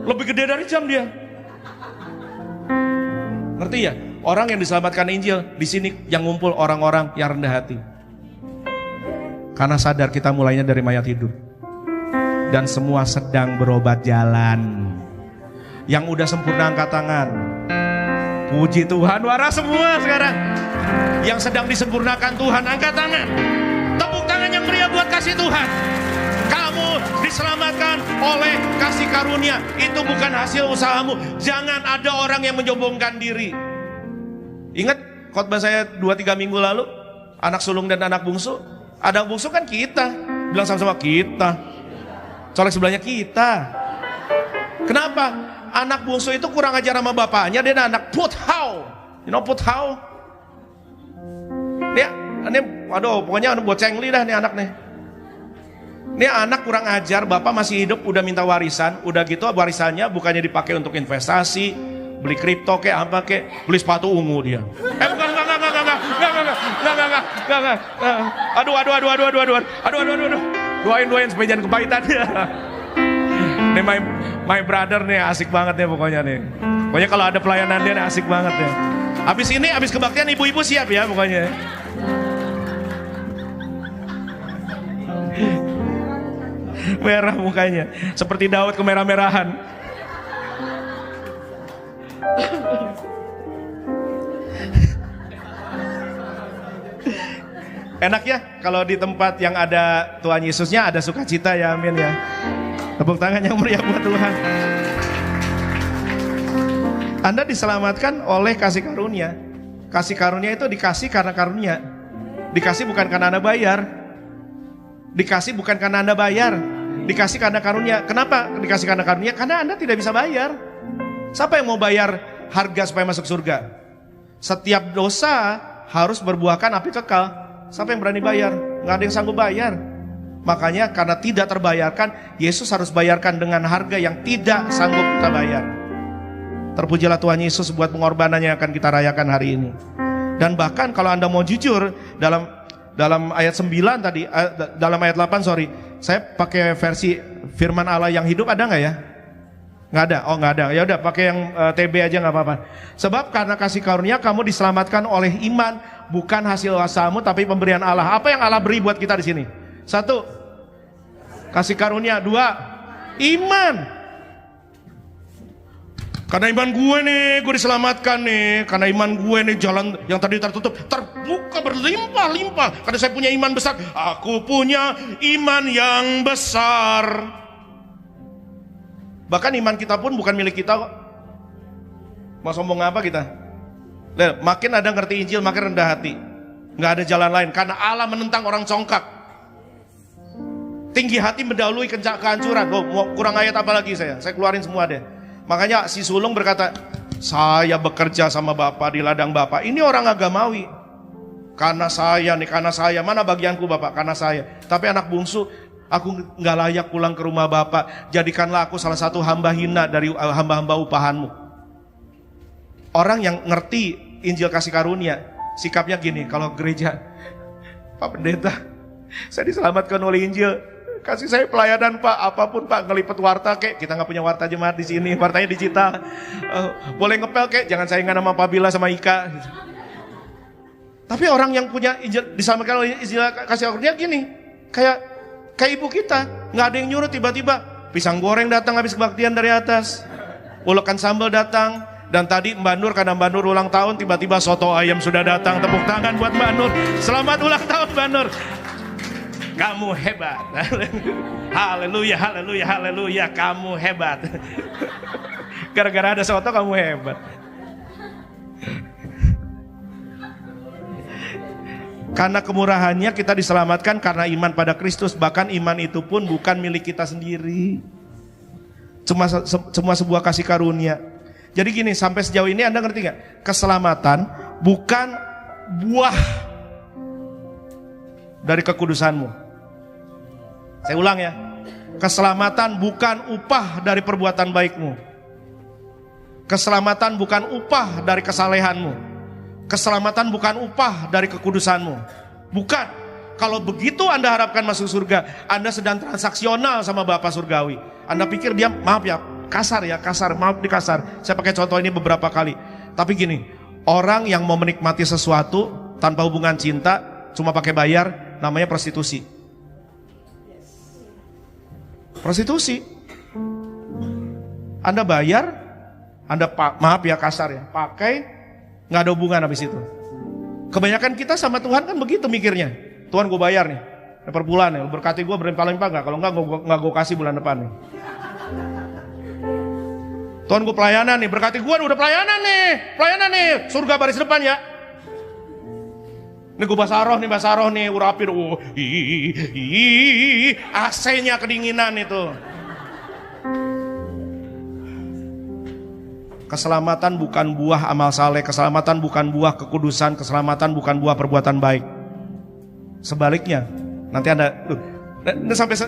Lebih gede dari jam dia. Ngerti ya? Orang yang diselamatkan Injil di sini yang ngumpul orang-orang yang rendah hati. Karena sadar kita mulainya dari mayat hidup. Dan semua sedang berobat jalan. Yang udah sempurna angkat tangan. Puji Tuhan, waras semua sekarang. Yang sedang disempurnakan Tuhan, angkat tangan. Tepuk tangan yang meriah buat kasih Tuhan. Kamu diselamatkan oleh kasih karunia. Itu bukan hasil usahamu. Jangan ada orang yang menyombongkan diri. Ingat khotbah saya 2-3 minggu lalu, anak sulung dan anak bungsu. Anak bungsu kan kita. Bilang sama-sama kita. Colek sebelahnya kita. Kenapa? Anak bungsu itu kurang ajar sama bapaknya. Dia anak put how. You know put how? Ini aduh pokoknya buat cengli dah nih anak nih. Ini anak kurang ajar, bapak masih hidup udah minta warisan. Udah gitu warisannya bukannya dipakai untuk investasi, beli kripto kayak apa kayak, beli sepatu ungu dia. Bukan. Aduh. Doain supaya jangan kepahitan dia. Nih my brother nih asik banget nih pokoknya nih. Pokoknya kalau ada pelayanan dia nih asik banget ya. Abis kebaktian ibu-ibu siap ya pokoknya. Merah mukanya, seperti Daud kemerah-merahan. Enak ya kalau di tempat yang ada Tuhan Yesusnya ada sukacita ya, amin ya. Tepuk tangan yang meriah buat Tuhan. Anda diselamatkan oleh kasih karunia. Kasih karunia itu dikasih karena karunia. Dikasih bukan karena Anda bayar. Dikasih bukan karena Anda bayar. Dikasih karena karunia. Kenapa dikasih karena karunia? Karena Anda tidak bisa bayar. Siapa yang mau bayar harga supaya masuk surga? Setiap dosa harus berbuahkan api kekal. Siapa yang berani bayar? Nggak ada yang sanggup bayar. Makanya karena tidak terbayarkan, Yesus harus bayarkan dengan harga yang tidak sanggup kita bayar. Terpujilah Tuhan Yesus buat pengorbanan yang akan kita rayakan hari ini. Dan bahkan kalau Anda mau jujur, dalam ayat 9 tadi, dalam ayat 8 saya pakai versi firman Allah yang hidup, ada nggak ya? Nggak ada, oh nggak ada. Ya udah pakai yang TB aja nggak apa-apa. Sebab karena kasih karunia kamu diselamatkan oleh iman, bukan hasil usahamu tapi pemberian Allah. Apa yang Allah beri buat kita di sini? 1, kasih karunia. 2, iman. Karena iman gue nih, gue diselamatkan nih. Karena iman gue nih, jalan yang tadi tertutup terbuka berlimpah-limpah. Karena saya punya iman besar. Aku punya iman yang besar. Bahkan iman kita pun bukan milik kita kok. Mau sombong apa kita? Makin ada ngerti Injil, makin rendah hati. Nggak ada jalan lain. Karena Allah menentang orang congkak. Tinggi hati mendahului kehancuran. Oh, mau kurang ayat apa lagi saya? Saya keluarin semua deh. Makanya si sulung berkata, saya bekerja sama Bapak di ladang Bapak. Ini orang agamawi. Karena saya, mana bagianku Bapak? Karena saya. Tapi anak bungsu, aku nggak layak pulang ke rumah Bapak. Jadikanlah aku salah satu hamba hina dari hamba-hamba upahanmu. Orang yang ngerti Injil kasih karunia, sikapnya gini, kalau gereja, Pak Pendeta, saya diselamatkan oleh Injil. Kasih saya pelayanan Pak, apapun Pak, ngelipet warta kek, kita nggak punya warta jemaat di sini, wartanya digital. Boleh ngepel kek, jangan saingan sama Pak Bila sama Ika. Tapi orang yang punya Injil, diselamatkan oleh Injil kasih karunia gini, kayak ibu kita, nggak ada yang nyuruh tiba-tiba pisang goreng datang habis kebaktian dari atas, ulekan sambal datang, dan tadi Mbak Nur karena Mbak Nur ulang tahun tiba-tiba soto ayam sudah datang. Tepuk tangan buat Mbak Nur, selamat ulang tahun Mbak Nur. Kamu hebat. Haleluya, haleluya, haleluya. Kamu hebat. Gara-gara ada soto kamu hebat. Karena kemurahannya kita diselamatkan karena iman pada Kristus. Bahkan iman itu pun bukan milik kita sendiri. Cuma sebuah kasih karunia. Jadi gini, sampai sejauh ini Anda ngerti gak? Keselamatan bukan buah dari kekudusanmu. Saya ulang ya. Keselamatan bukan upah dari perbuatan baikmu. Keselamatan bukan upah dari kesalehanmu. Keselamatan bukan upah dari kekudusanmu. Bukan. Kalau begitu Anda harapkan masuk surga, Anda sedang transaksional sama Bapa Surgawi. Anda pikir dia, maaf ya, kasar, maaf di kasar. Saya pakai contoh ini beberapa kali. Tapi gini, orang yang mau menikmati sesuatu tanpa hubungan cinta, cuma pakai bayar, namanya prostitusi. Prostitusi. Anda bayar, Anda maaf ya kasar ya, pakai, nggak ada hubungan habis itu. Kebanyakan kita sama Tuhan kan begitu mikirnya. Tuhan gue bayar nih, per bulan ya, berkati gue berlimpah-limpah nggak? Kalau nggak gue kasih bulan depan nih. Tuhan gue pelayanan nih, berkati gue udah pelayanan nih, surga baris depan ya. Ini gue basaroh nih, urapin, AC-nya kedinginan itu. Keselamatan bukan buah amal saleh, keselamatan bukan buah kekudusan, keselamatan bukan buah perbuatan baik. Sebaliknya, nanti Anda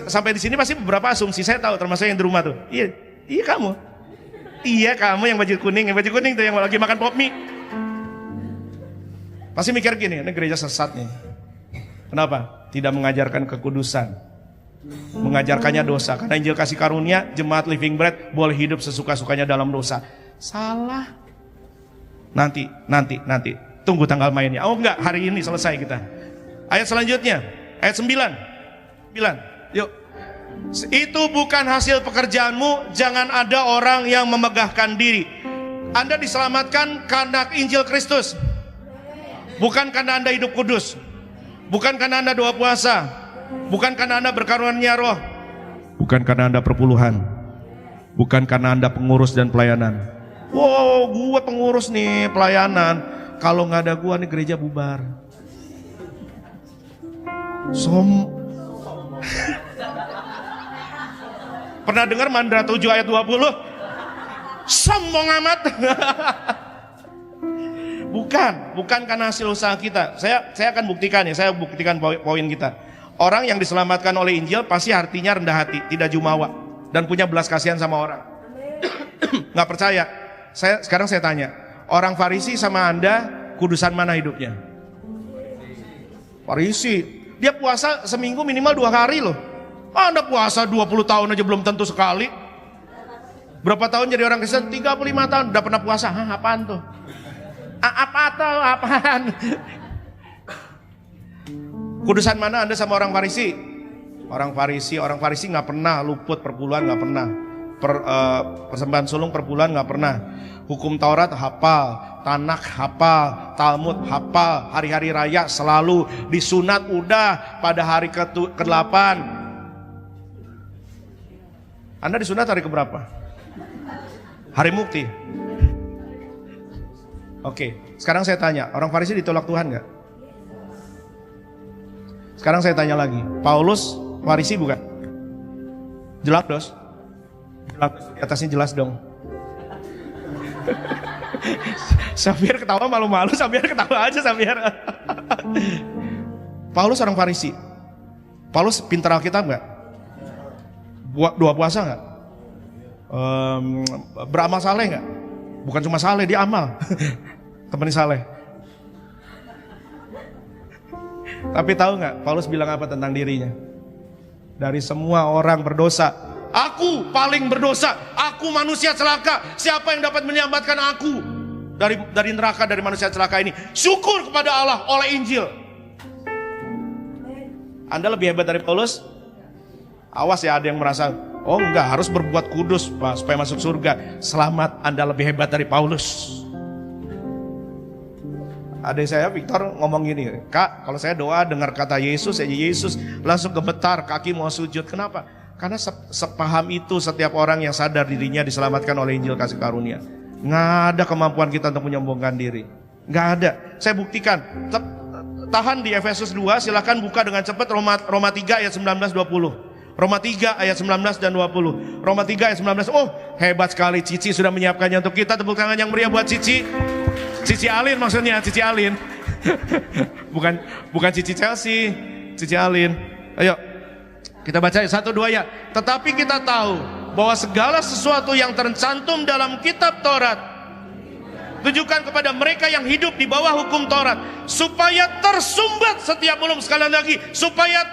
sampai di sini pasti beberapa asumsi saya tahu, termasuk yang di rumah tuh. Iya kamu. Iya kamu yang baju kuning tuh yang lagi makan pop mie. Pasti mikir gini, ini gereja sesat nih. Kenapa? Tidak mengajarkan kekudusan. Mengajarkannya dosa. Karena Injil kasih karunia, jemaat Living Bread boleh hidup sesuka-sukanya dalam dosa. Salah. Nanti. Tunggu tanggal mainnya. Oh enggak, hari ini selesai kita. Ayat selanjutnya, ayat 9. Yuk. Itu bukan hasil pekerjaanmu, jangan ada orang yang memegahkan diri. Anda diselamatkan karena Injil Kristus. Bukan karena Anda hidup kudus. Bukan karena Anda doa puasa. Bukan karena Anda berkarunia roh. Bukan karena Anda perpuluhan. Bukan karena Anda pengurus dan pelayanan. Wow, gue pengurus nih, pelayanan. Kalau nggak ada gue nih gereja bubar. Pernah dengar Mandra 7 ayat 20? Sombong amat. Bukan karena hasil usaha kita. Saya akan buktikan ya, saya buktikan poin kita. Orang yang diselamatkan oleh Injil pasti hatinya rendah hati, tidak jumawa, dan punya belas kasihan sama orang. Nggak percaya? Sekarang saya tanya, orang Farisi sama Anda, kudusan mana hidupnya? Farisi, dia puasa seminggu minimal 2 hari loh. Anda puasa 20 tahun aja belum tentu sekali. Berapa tahun jadi orang Kristen? 35 tahun, udah pernah puasa. Hah, apaan tuh? Apaan? Kudusan mana Anda sama orang Farisi? Orang Farisi nggak pernah luput perpuluhan, nggak pernah. Persembahan sulung perpuluhan nggak pernah. Hukum Taurat hafal, Tanakh hafal, Talmud hafal, hari-hari raya selalu disunat udah pada hari ke-8. Anda disunat hari keberapa? Hari Mukti. Oke, sekarang saya tanya, orang Farisi ditolak Tuhan nggak? Sekarang saya tanya lagi, Paulus Farisi bukan? Jelas dos? Di atasnya jelas dong. Sambiar ketawa malu-malu, Sambiar ketawa aja Sambiar. Paulus orang Farisi. Paulus pintar Alkitab nggak? Doa puasa nggak? Beramal saleh nggak? Bukan cuma saleh, dia amal. Temen saleh. Tapi tahu nggak Paulus bilang apa tentang dirinya? Dari semua orang berdosa, aku paling berdosa. Aku manusia celaka. Siapa yang dapat menyelamatkan aku dari neraka, dari manusia celaka ini? Syukur kepada Allah oleh Injil. Anda lebih hebat dari Paulus? Awas ya, ada yang merasa, oh enggak, harus berbuat kudus Pak, supaya masuk surga. Selamat, Anda lebih hebat dari Paulus. Adik saya Victor ngomong gini, Kak, kalau saya doa dengar kata Yesus, Yesus langsung gemetar, kaki mau sujud. Kenapa? Karena sepaham itu setiap orang yang sadar dirinya diselamatkan oleh Injil kasih karunia. Nggak ada kemampuan kita untuk menyombongkan diri. Nggak ada. Saya buktikan. Tahan di Efesus 2, silakan buka dengan cepat Roma 3 ayat 19-20. Roma 3 ayat 19 dan 20. Roma 3 ayat 19. Oh, hebat sekali, Cici sudah menyiapkannya untuk kita. Tepuk tangan yang meriah buat Cici. Cici Alin maksudnya, Cici Alin. bukan Cici Chelsea, Cici Alin. Ayo, kita baca 1-2 ya. Tetapi kita tahu bahwa segala sesuatu yang tercantum dalam kitab Taurat tujukan kepada mereka yang hidup di bawah hukum Taurat, supaya tersumbat setiap mulut. Sekali lagi, supaya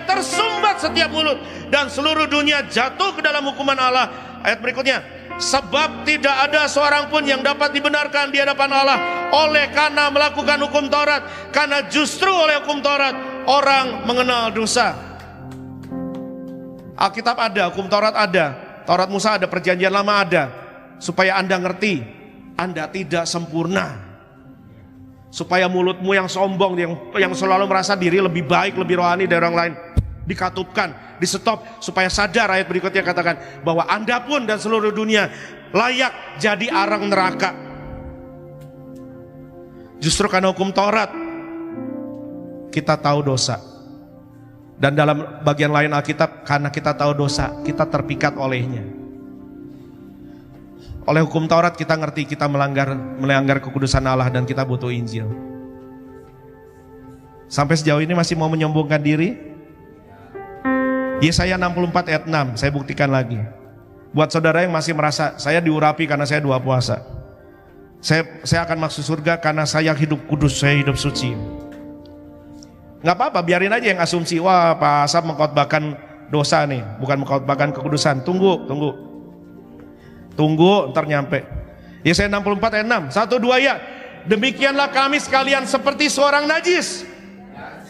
tersumbat setiap mulut, dan seluruh dunia jatuh ke dalam hukuman Allah. Ayat berikutnya, sebab tidak ada seorang pun yang dapat dibenarkan di hadapan Allah oleh karena melakukan hukum Taurat, karena justru oleh hukum Taurat orang mengenal dosa. Alkitab ada, hukum Taurat ada, Taurat Musa ada, perjanjian lama ada. Supaya Anda ngerti, Anda tidak sempurna. Supaya mulutmu yang sombong, yang selalu merasa diri lebih baik, lebih rohani dari orang lain, dikatupkan, di stop. Supaya sadar, ayat berikutnya katakan bahwa Anda pun dan seluruh dunia layak jadi arang neraka. Justru karena hukum Taurat kita tahu dosa. Dan dalam bagian lain Alkitab, karena kita tahu dosa, kita terpikat olehnya. Oleh hukum Taurat kita ngerti kita melanggar kekudusan Allah dan kita butuh Injil. Sampai sejauh ini masih mau menyombongkan diri? Yesaya 64 ayat 6, saya buktikan lagi. Buat saudara yang masih merasa saya diurapi karena saya 2 puasa. Saya akan masuk surga karena saya hidup kudus, saya hidup suci. Nggak apa-apa, biarin aja yang asumsi, wah Pak Asap mengkhotbahkan dosa nih, bukan mengkhotbahkan kekudusan. Tunggu, ntar nyampe. Yesaya 64 ayat 6, 1, 2 ya. Demikianlah kami sekalian seperti seorang najis.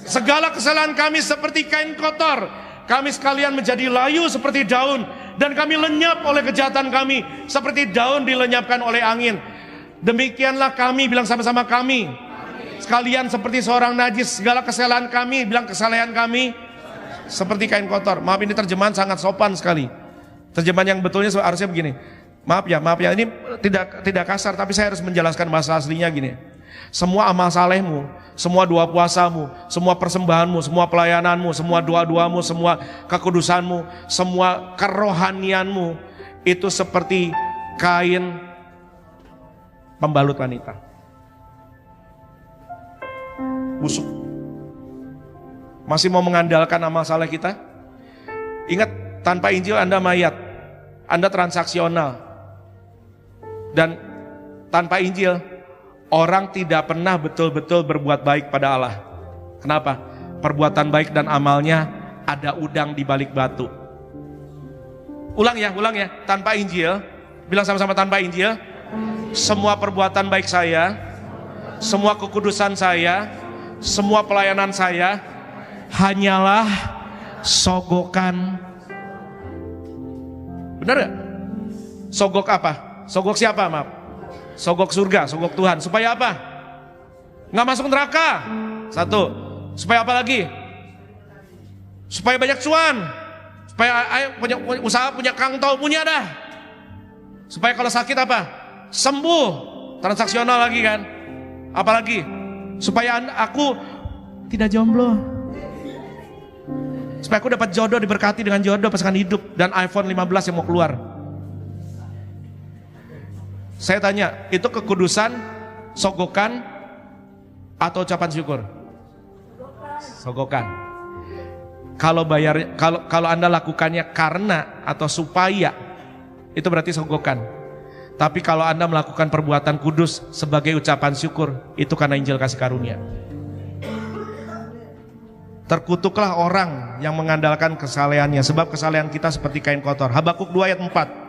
Segala kesalahan kami seperti kain kotor. Kami sekalian menjadi layu seperti daun. Dan kami lenyap oleh kejahatan kami, seperti daun dilenyapkan oleh angin. Demikianlah kami, bilang sama-sama kami. Sekalian seperti seorang najis, segala kesalahan kami, bilang kesalahan kami seperti kain kotor. Maaf, ini terjemahan sangat sopan sekali. Terjemahan yang betulnya harusnya begini. Maaf ya, ini tidak kasar, tapi saya harus menjelaskan bahasa aslinya gini. Semua amal salehmu, semua doa puasamu, semua persembahanmu, semua pelayananmu, semua doa-doamu, semua kekudusanmu, semua kerohanianmu itu seperti kain pembalut wanita. Busuk. Masih mau mengandalkan amal saleh kita? Ingat, tanpa Injil Anda mayat, Anda transaksional. Dan tanpa Injil, orang tidak pernah betul-betul berbuat baik pada Allah. Kenapa? Perbuatan baik dan amalnya ada udang di balik batu. Ulang ya. Tanpa Injil, bilang sama-sama tanpa Injil, semua perbuatan baik saya, semua kekudusan saya, semua pelayanan saya hanyalah sogokan. Benar gak? Sogok apa? Sogok siapa, maaf? Sogok surga, sogok Tuhan. Supaya apa? Nggak masuk neraka. 1. Supaya apa lagi? Supaya banyak cuan. Supaya punya usaha, punya kangtau, punya dah. Supaya kalau sakit apa? Sembuh. Transaksional lagi kan? Apalagi? Supaya aku tidak jomblo. Supaya aku dapat jodoh, diberkati dengan jodoh pasangan hidup dan iPhone 15 yang mau keluar. Saya tanya, itu kekudusan, sogokan, atau ucapan syukur? Sogokan. Kalau Anda lakukannya karena atau supaya, itu berarti sogokan. Tapi kalau Anda melakukan perbuatan kudus sebagai ucapan syukur, itu karena Injil kasih karunia. Terkutuklah orang yang mengandalkan kesalehannya, sebab kesalehan kita seperti kain kotor. Habakuk 2 ayat 4.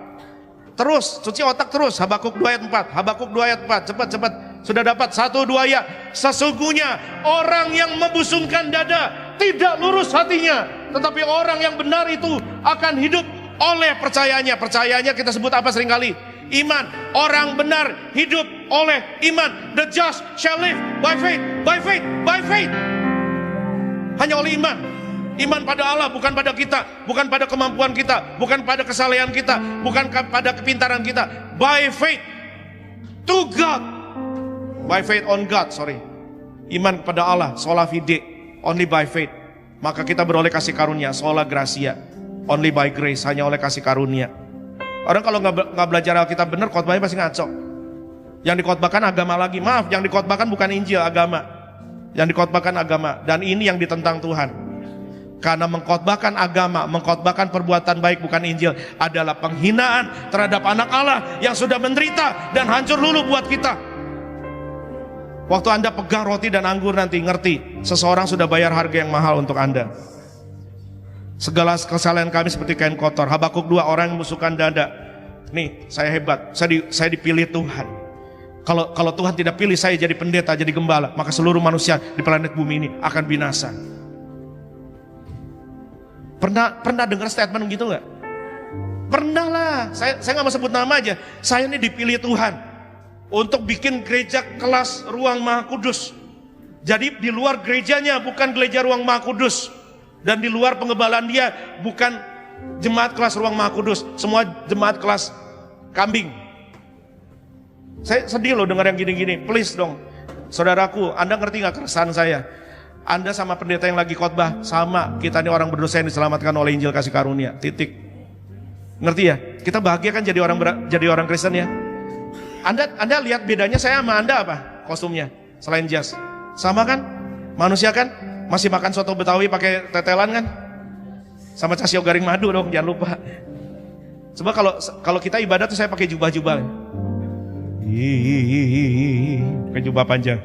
Terus, cuci otak terus. Habakuk 2 ayat 4. Habakuk 2 ayat 4. Cepat. Sudah dapat 1, 2 ya. Sesungguhnya orang yang membusungkan dada tidak lurus hatinya, tetapi orang yang benar itu akan hidup oleh percayanya. Percayanya kita sebut apa seringkali? Iman. Orang benar hidup oleh iman. The just shall live by faith. By faith. By faith. Hanya oleh iman. Iman pada Allah, bukan pada kita, bukan pada kemampuan kita, bukan pada kesalehan kita, bukan pada kepintaran kita. By faith to God. By faith on God, Iman kepada Allah, sola fide, only by faith. Maka kita beroleh kasih karunia, sola gracia, only by grace, hanya oleh kasih karunia. Orang kalau nggak belajar Alkitab benar, khotbahnya pasti ngaco. Yang dikhotbahkan agama lagi. Maaf, yang dikhotbahkan bukan Injil, agama. Yang dikhotbahkan agama, dan ini yang ditentang Tuhan. Karena mengkhotbahkan agama, mengkhotbahkan perbuatan baik bukan Injil adalah penghinaan terhadap anak Allah yang sudah menderita dan hancur lulu buat kita. Waktu Anda pegang roti dan anggur nanti ngerti, seseorang sudah bayar harga yang mahal untuk Anda. Segala kesalahan kami seperti kain kotor. Habakuk 2, orang yang membusungkan dada. Nih, saya hebat, saya dipilih Tuhan. Kalau Tuhan tidak pilih saya jadi pendeta, jadi gembala, maka seluruh manusia di planet bumi ini akan binasa. Pernah dengar statement gitu nggak? Pernah lah. Saya nggak mau sebut nama aja. Saya ini dipilih Tuhan untuk bikin gereja kelas Ruang Maha Kudus. Jadi di luar gerejanya bukan gereja Ruang Maha Kudus, dan di luar pengebalaan dia bukan jemaat kelas Ruang Maha Kudus, semua jemaat kelas kambing. Saya sedih loh dengar yang gini-gini. Please dong, saudaraku, Anda ngerti gak keresahan saya? Anda sama pendeta yang lagi khotbah sama, kita ini orang berdosa yang diselamatkan oleh Injil kasih karunia. Titik. Ngerti ya? Kita bahagia kan jadi orang Kristen ya. Anda lihat bedanya saya sama Anda apa? Kostumnya selain jas. Sama kan? Manusia kan? Masih makan soto Betawi pakai tetelan kan? Sama casio garing madu dong, jangan lupa. Coba kalau kita ibadah tuh saya pakai jubah-jubah. Pakai jubah panjang.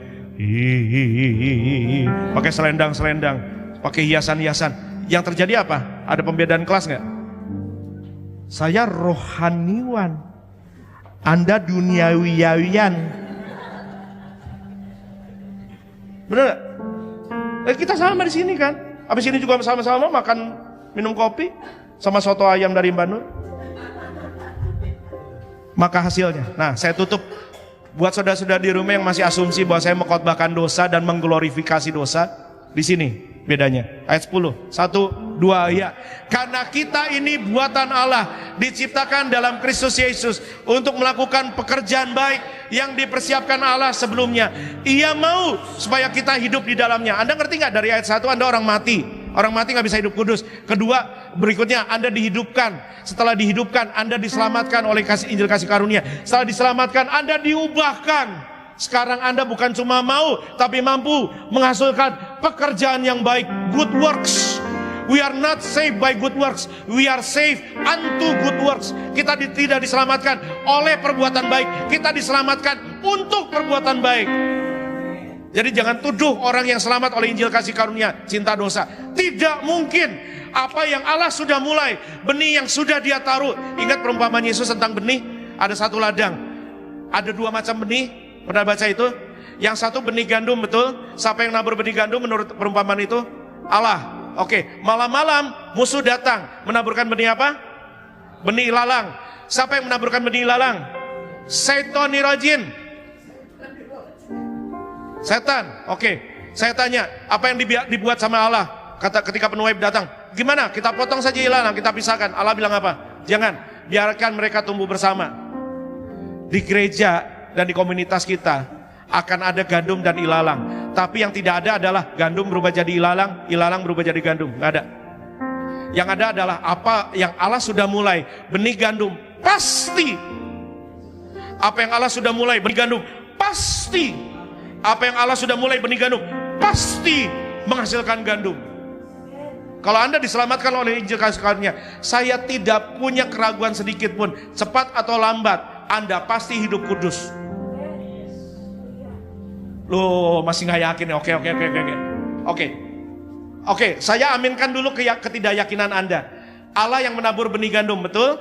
Pakai selendang-selendang, pakai hiasan-hiasan. Yang terjadi apa? Ada pembedaan kelas nggak? Saya rohaniwan, Anda duniawiawian. Bener gak? Kita sama di sini kan. Habis ini juga sama-sama makan, minum kopi sama soto ayam dari Mbak Nur. Maka hasilnya, nah saya tutup buat saudara-saudara di rumah yang masih asumsi bahwa saya mengkhotbahkan dosa dan mengglorifikasi dosa. Di sini bedanya, ayat 10, 1, 2 ya. Karena kita ini buatan Allah, diciptakan dalam Kristus Yesus untuk melakukan pekerjaan baik yang dipersiapkan Allah sebelumnya. Ia mau supaya kita hidup di dalamnya. Anda ngerti gak dari ayat 1 Anda orang mati? Orang mati gak bisa hidup kudus. Kedua, berikutnya Anda dihidupkan. Setelah dihidupkan, Anda diselamatkan oleh Injil kasih karunia. Setelah diselamatkan, Anda diubahkan. Sekarang Anda bukan cuma mau, tapi mampu menghasilkan pekerjaan yang baik. Good works. We are not saved by good works. We are saved unto good works. Kita tidak diselamatkan oleh perbuatan baik. Kita diselamatkan untuk perbuatan baik. Jadi jangan tuduh orang yang selamat oleh Injil kasih karunia cinta dosa. Tidak mungkin. Apa yang Allah sudah mulai, benih yang sudah Dia taruh. Ingat perumpamaan Yesus tentang benih? Ada satu ladang, ada dua macam benih. Pernah baca itu? Yang satu benih gandum, betul? Siapa yang nabur benih gandum menurut perumpamaan itu? Allah. Oke, malam-malam musuh datang menaburkan benih apa? Benih ilalang. Siapa yang menaburkan benih ilalang? Setan nirajin. Setan. Oke. Saya tanya, apa yang dibuat sama Allah? Kata ketika penuai datang, gimana? Kita potong saja ilalang, kita pisahkan. Allah bilang apa? Jangan, biarkan mereka tumbuh bersama. Di gereja dan di komunitas kita akan ada gandum dan ilalang. Tapi yang tidak ada adalah gandum berubah jadi ilalang, ilalang berubah jadi gandum. Nggak ada. Yang ada adalah apa yang Allah sudah mulai. Benih gandum pasti. Apa yang Allah sudah mulai benih gandum pasti. Apa yang Allah sudah mulai benih gandum pasti menghasilkan gandum. Kalau Anda diselamatkan oleh Injil kasih karunia, saya tidak punya keraguan sedikit pun, cepat atau lambat Anda pasti hidup kudus. Loh, masih nggak yakin ya? Oke, saya aminkan dulu ketidakyakinan Anda. Allah yang menabur benih gandum, betul?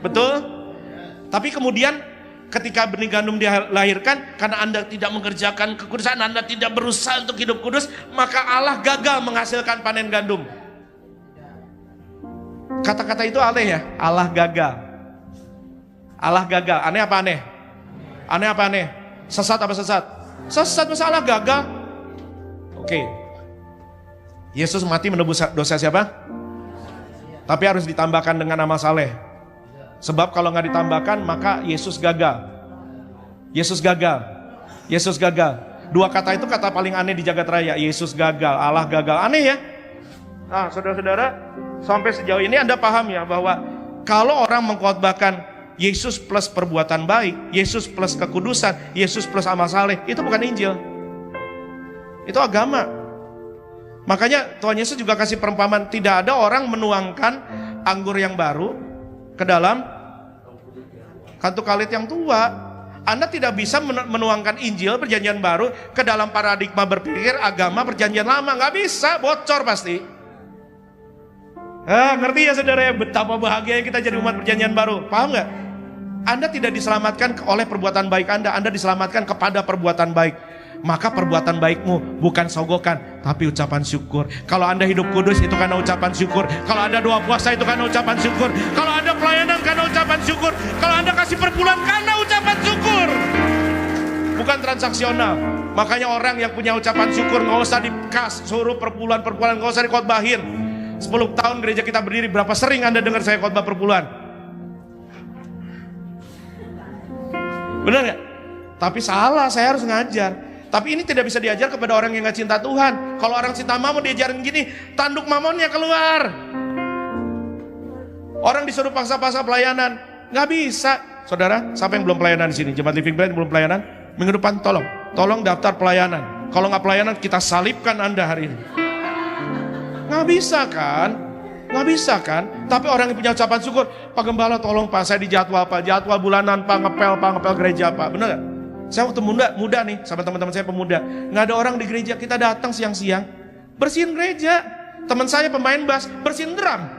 Betul? Tapi kemudian ketika benih gandum dilahirkan, karena Anda tidak mengerjakan kekudusan, Anda tidak berusaha untuk hidup kudus, maka Allah gagal menghasilkan panen gandum. Kata-kata itu aneh ya, Allah gagal. Allah gagal, aneh apa aneh? Aneh apa aneh? Sesat apa sesat? Sesat, masa Allah gagal? Oke. Yesus mati menebus dosa siapa? Tapi harus ditambahkan dengan amal saleh. Sebab kalau nggak ditambahkan maka Yesus gagal. Yesus gagal. Yesus gagal. Dua kata itu kata paling aneh di jagat raya. Yesus gagal, Allah gagal. Aneh ya? Nah, saudara-saudara, sampai sejauh ini Anda paham ya bahwa kalau orang mengkhotbahkan Yesus plus perbuatan baik, Yesus plus kekudusan, Yesus plus amal saleh, itu bukan Injil. Itu agama. Makanya Tuhan Yesus juga kasih perumpamaan, tidak ada orang menuangkan anggur yang baru ke dalam kantuk kalit yang tua. Anda tidak bisa menuangkan Injil perjanjian baru ke dalam paradigma berpikir agama perjanjian lama. Nggak bisa, bocor pasti. Ngerti ya saudara ya, betapa bahagia kita jadi umat perjanjian baru. Paham nggak? Anda tidak diselamatkan oleh perbuatan baik Anda diselamatkan kepada perbuatan baik. maka perbuatan baikmu bukan sogokan, tapi ucapan syukur. Kalau Anda hidup kudus, itu karena ucapan syukur. Kalau Anda doa puasa, itu karena ucapan syukur. Kalau Anda pelayanan, karena ucapan syukur. Kalau Anda kasih perpuluhan, karena ucapan syukur. Bukan transaksional. Makanya orang yang punya ucapan syukur nggak usah suruh perpuluhan, nggak usah dikhotbahin. 10 tahun gereja kita berdiri, berapa sering Anda dengar saya khotbah perpuluhan? Benar nggak? Tapi salah, saya harus ngajar. Tapi ini tidak bisa diajar kepada orang yang gak cinta Tuhan. Kalau orang cinta mamon diajarin gini, tanduk mamonnya keluar. Orang disuruh paksa-paksa pelayanan, gak bisa. Saudara, siapa yang belum pelayanan di sini? Jemaat Living Prayer belum pelayanan? Minggu depan tolong daftar pelayanan. Kalau gak pelayanan, kita salibkan Anda hari ini. Gak bisa kan? Gak bisa kan? Tapi orang yang punya ucapan syukur, Pak Gembala tolong Pak, saya dijadwal Pak, jadwal bulanan Pak, ngepel gereja Pak. Benar gak? Saya waktu muda nih, sama teman-teman saya pemuda, nggak ada orang di gereja, kita datang siang-siang, bersihin gereja. Teman saya pemain bass, bersihin drum.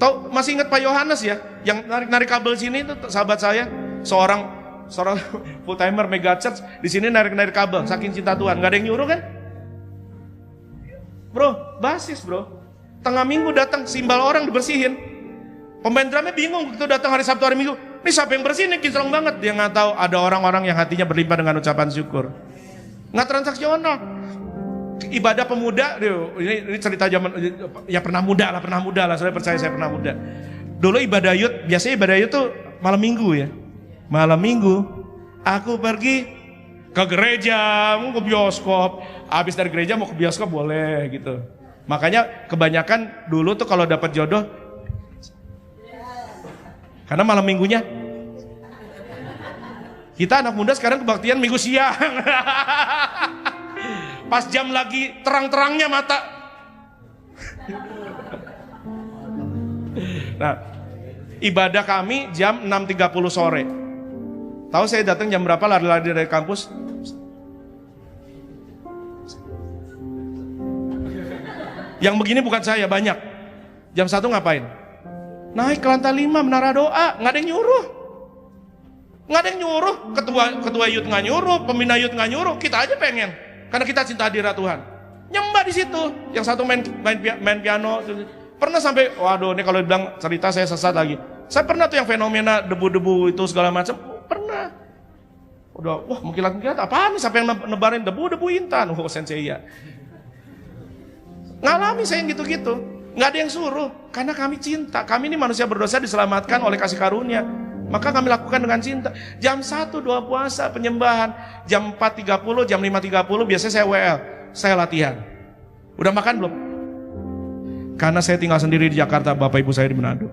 Tahu, masih ingat Pak Yohanes ya, yang narik kabel sini itu sahabat saya, seorang full timer mega church di sini narik kabel, saking cinta Tuhan, nggak ada yang nyuruh kan? Bro, basis bro, tengah minggu datang, simbal orang dibersihin. Pemain drumnya bingung, begitu datang hari Sabtu hari Minggu, ini siapa yang bersih, ini kinclong banget. Dia nggak tahu ada orang-orang yang hatinya berlimpah dengan ucapan syukur. Nggak transaksional. Ibadah pemuda, ini cerita zaman, ya pernah muda lah, saya percaya saya pernah muda. Dulu ibadah youth, biasanya ibadah youth tuh malam minggu ya. Malam minggu, aku pergi ke gereja, mau ke bioskop. Habis dari gereja mau ke bioskop boleh gitu. Makanya kebanyakan dulu tuh kalau dapat jodoh, karena malam minggunya kita anak muda sekarang kebaktian minggu siang. Pas jam lagi terang-terangnya mata. Nah, ibadah kami jam 6.30 sore. Tahu saya datang jam berapa lari-lari dari kampus? Yang begini bukan saya, banyak. Jam 1 ngapain? Naik ke lantai 5 menara doa, nggak ada yang nyuruh. Nggak ada yang nyuruh, ketua youth nggak nyuruh, pembina youth nggak nyuruh, kita aja pengen. Karena kita cinta hadirat Tuhan. Nyembah di situ. Yang satu main piano. Pernah sampai, waduh ini kalau bilang cerita saya sesat lagi. Saya pernah tuh yang fenomena debu-debu itu segala macam. Pernah. Udah, wah mengkilat-mengkilat apaan nih sampai yang nebarin debu-debu intan. Oh sensei ya. Ngalami saya yang gitu-gitu. Nggak ada yang suruh, karena kami cinta. Kami ini manusia berdosa diselamatkan oleh kasih karunia. Maka kami lakukan dengan cinta. Jam 1 doa puasa, penyembahan. Jam 4.30, jam 5.30 biasanya saya WL. Saya latihan. Udah makan belum? Karena saya tinggal sendiri di Jakarta, bapak ibu saya di Manado.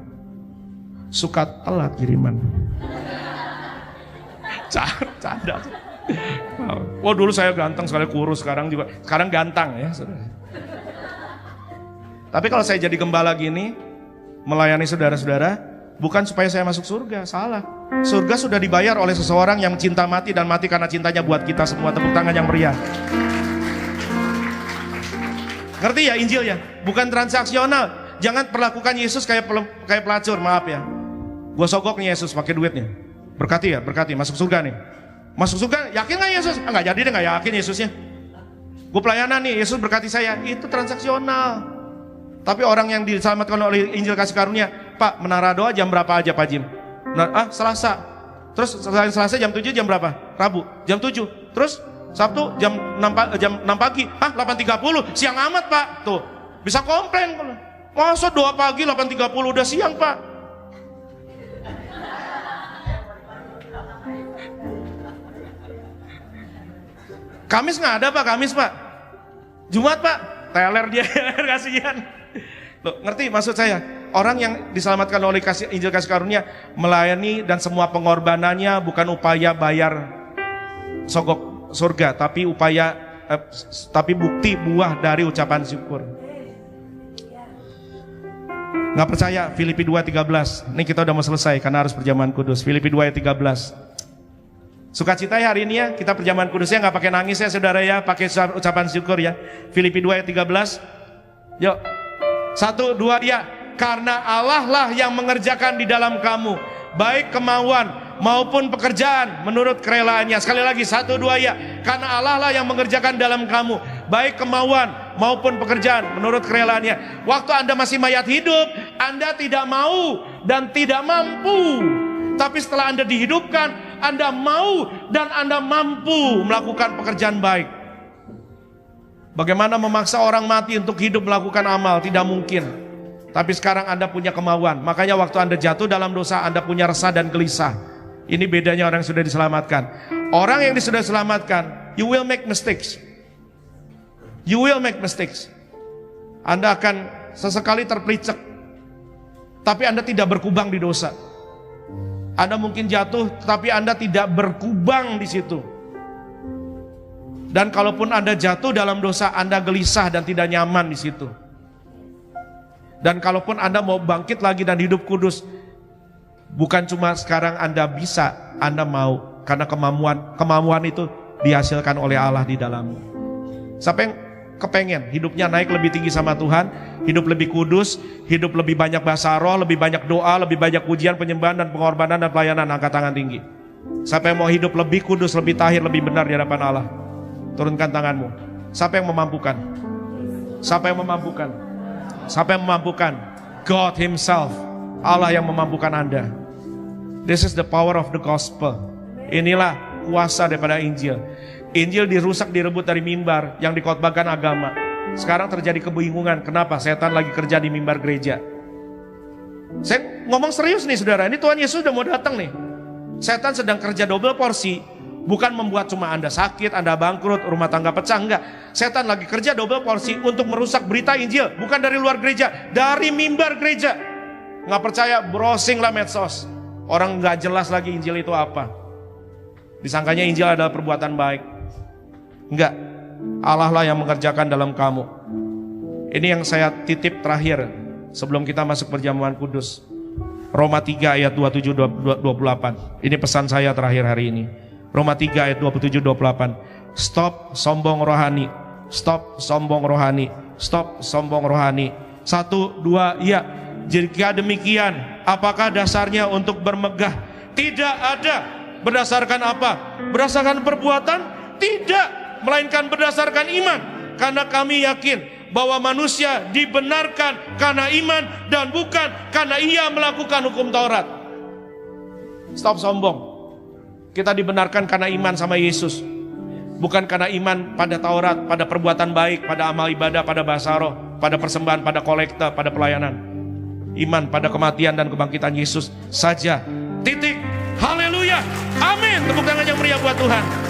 Suka telat kiriman. Canda. Oh dulu saya ganteng sekali, kurus. Sekarang gantang ya. Tapi kalau saya jadi gembala gini, melayani saudara-saudara, bukan supaya saya masuk surga, salah. Surga sudah dibayar oleh seseorang yang cinta mati dan mati karena cintanya buat kita semua. Tepuk tangan yang meriah. Ngerti ya Injilnya? Bukan transaksional. Jangan perlakukan Yesus kayak pelacur, maaf ya. Gua sogok nih Yesus pakai duitnya. Berkati ya, berkati. Masuk surga nih. Masuk surga, yakin gak Yesus? Enggak jadi deh, gak yakin Yesusnya. Gue pelayanan nih, Yesus berkati saya. Itu transaksional. Tapi orang yang diselamatkan oleh Injil kasih karunia, Pak, menara doa jam berapa aja Pak Jim? Selasa. Terus selain Selasa jam 7 jam berapa? Rabu jam 7. Terus Sabtu jam 6 pagi. 8.30 siang amat Pak. Tuh bisa komplain. Masa doa pagi 8.30 udah siang Pak? Kamis nggak ada Pak, Kamis Pak. Jumat Pak, teler dia kasihan. Loh, ngerti maksud saya? Orang yang diselamatkan oleh Injil kasih karunia melayani dan semua pengorbanannya bukan upaya bayar sogok surga, tapi tapi bukti buah dari ucapan syukur. Nggak percaya? Filipi 2:13. Ini kita udah mau selesai karena harus perjamuan kudus. Filipi 2:13. Sukacita ya hari ini ya, kita perjamuan kudusnya nggak pakai nangis ya saudara ya, pakai ucapan syukur ya. Filipi 2:13. Yuk. 1, 2 dia. Karena Allah lah yang mengerjakan di dalam kamu baik kemauan maupun pekerjaan menurut kerelaannya. Sekali lagi, 1, 2 ya. Karena Allah lah yang mengerjakan dalam kamu, baik kemauan maupun pekerjaan menurut kerelaannya. Waktu Anda masih mayat hidup, Anda tidak mau dan tidak mampu. Tapi setelah Anda dihidupkan, Anda mau dan Anda mampu melakukan pekerjaan baik. Bagaimana memaksa orang mati untuk hidup melakukan amal? Tidak mungkin. Tapi sekarang Anda punya kemauan. Makanya waktu Anda jatuh dalam dosa, Anda punya resah dan gelisah. Ini bedanya orang yang sudah diselamatkan. Orang yang sudah diselamatkan, you will make mistakes. You will make mistakes. Anda akan sesekali terpelicek. Tapi Anda tidak berkubang di dosa. Anda mungkin jatuh, tapi Anda tidak berkubang di situ. Dan kalaupun Anda jatuh dalam dosa, Anda gelisah dan tidak nyaman di situ. Dan kalaupun Anda mau bangkit lagi dan hidup kudus, bukan cuma sekarang Anda bisa, Anda mau. Karena kemampuan itu dihasilkan oleh Allah di dalammu. Siapa yang kepengen hidupnya naik lebih tinggi sama Tuhan, hidup lebih kudus, hidup lebih banyak bahasa roh, lebih banyak doa, lebih banyak pujian, penyembahan dan pengorbanan dan pelayanan? Angkat tangan tinggi. Siapa yang mau hidup lebih kudus, lebih tahir, lebih benar di hadapan Allah? Turunkan tanganmu. Siapa yang memampukan? Siapa yang memampukan? Siapa yang memampukan? God Himself. Allah yang memampukan Anda. This is the power of the gospel. Inilah kuasa daripada Injil. Injil dirusak, direbut dari mimbar yang dikhotbahkan agama. Sekarang terjadi kebingungan. Kenapa? Setan lagi kerja di mimbar gereja. Saya ngomong serius nih saudara. Ini Tuhan Yesus udah mau datang nih. Setan sedang kerja double porsi. Bukan membuat cuma Anda sakit, Anda bangkrut, rumah tangga pecah. Enggak. Setan lagi kerja double porsi untuk merusak berita Injil. Bukan dari luar gereja, dari mimbar gereja. Nggak percaya, browsing lah medsos. Orang nggak jelas lagi Injil itu apa. Disangkanya Injil adalah perbuatan baik. Enggak, Allah lah yang mengerjakan dalam kamu. Ini yang saya titip terakhir sebelum kita masuk perjamuan kudus. Roma 3 ayat 27-28. Ini pesan saya terakhir hari ini. Roma 3 ayat 27-28. Stop sombong rohani. Stop sombong rohani. Stop sombong rohani. 1, 2, ya. Jika demikian, apakah dasarnya untuk bermegah? Tidak ada. Berdasarkan apa? Berdasarkan perbuatan? Tidak. Melainkan berdasarkan iman. Karena kami yakin bahwa manusia dibenarkan karena iman dan bukan karena ia melakukan hukum Taurat. Stop sombong. Kita dibenarkan karena iman sama Yesus, bukan karena iman pada Taurat, pada perbuatan baik, pada amal ibadah, pada bahasa roh, pada persembahan, pada kolekta, pada pelayanan. Iman pada kematian dan kebangkitan Yesus saja. Titik. Haleluya. Amin. Tepuk tangan yang meriah buat Tuhan.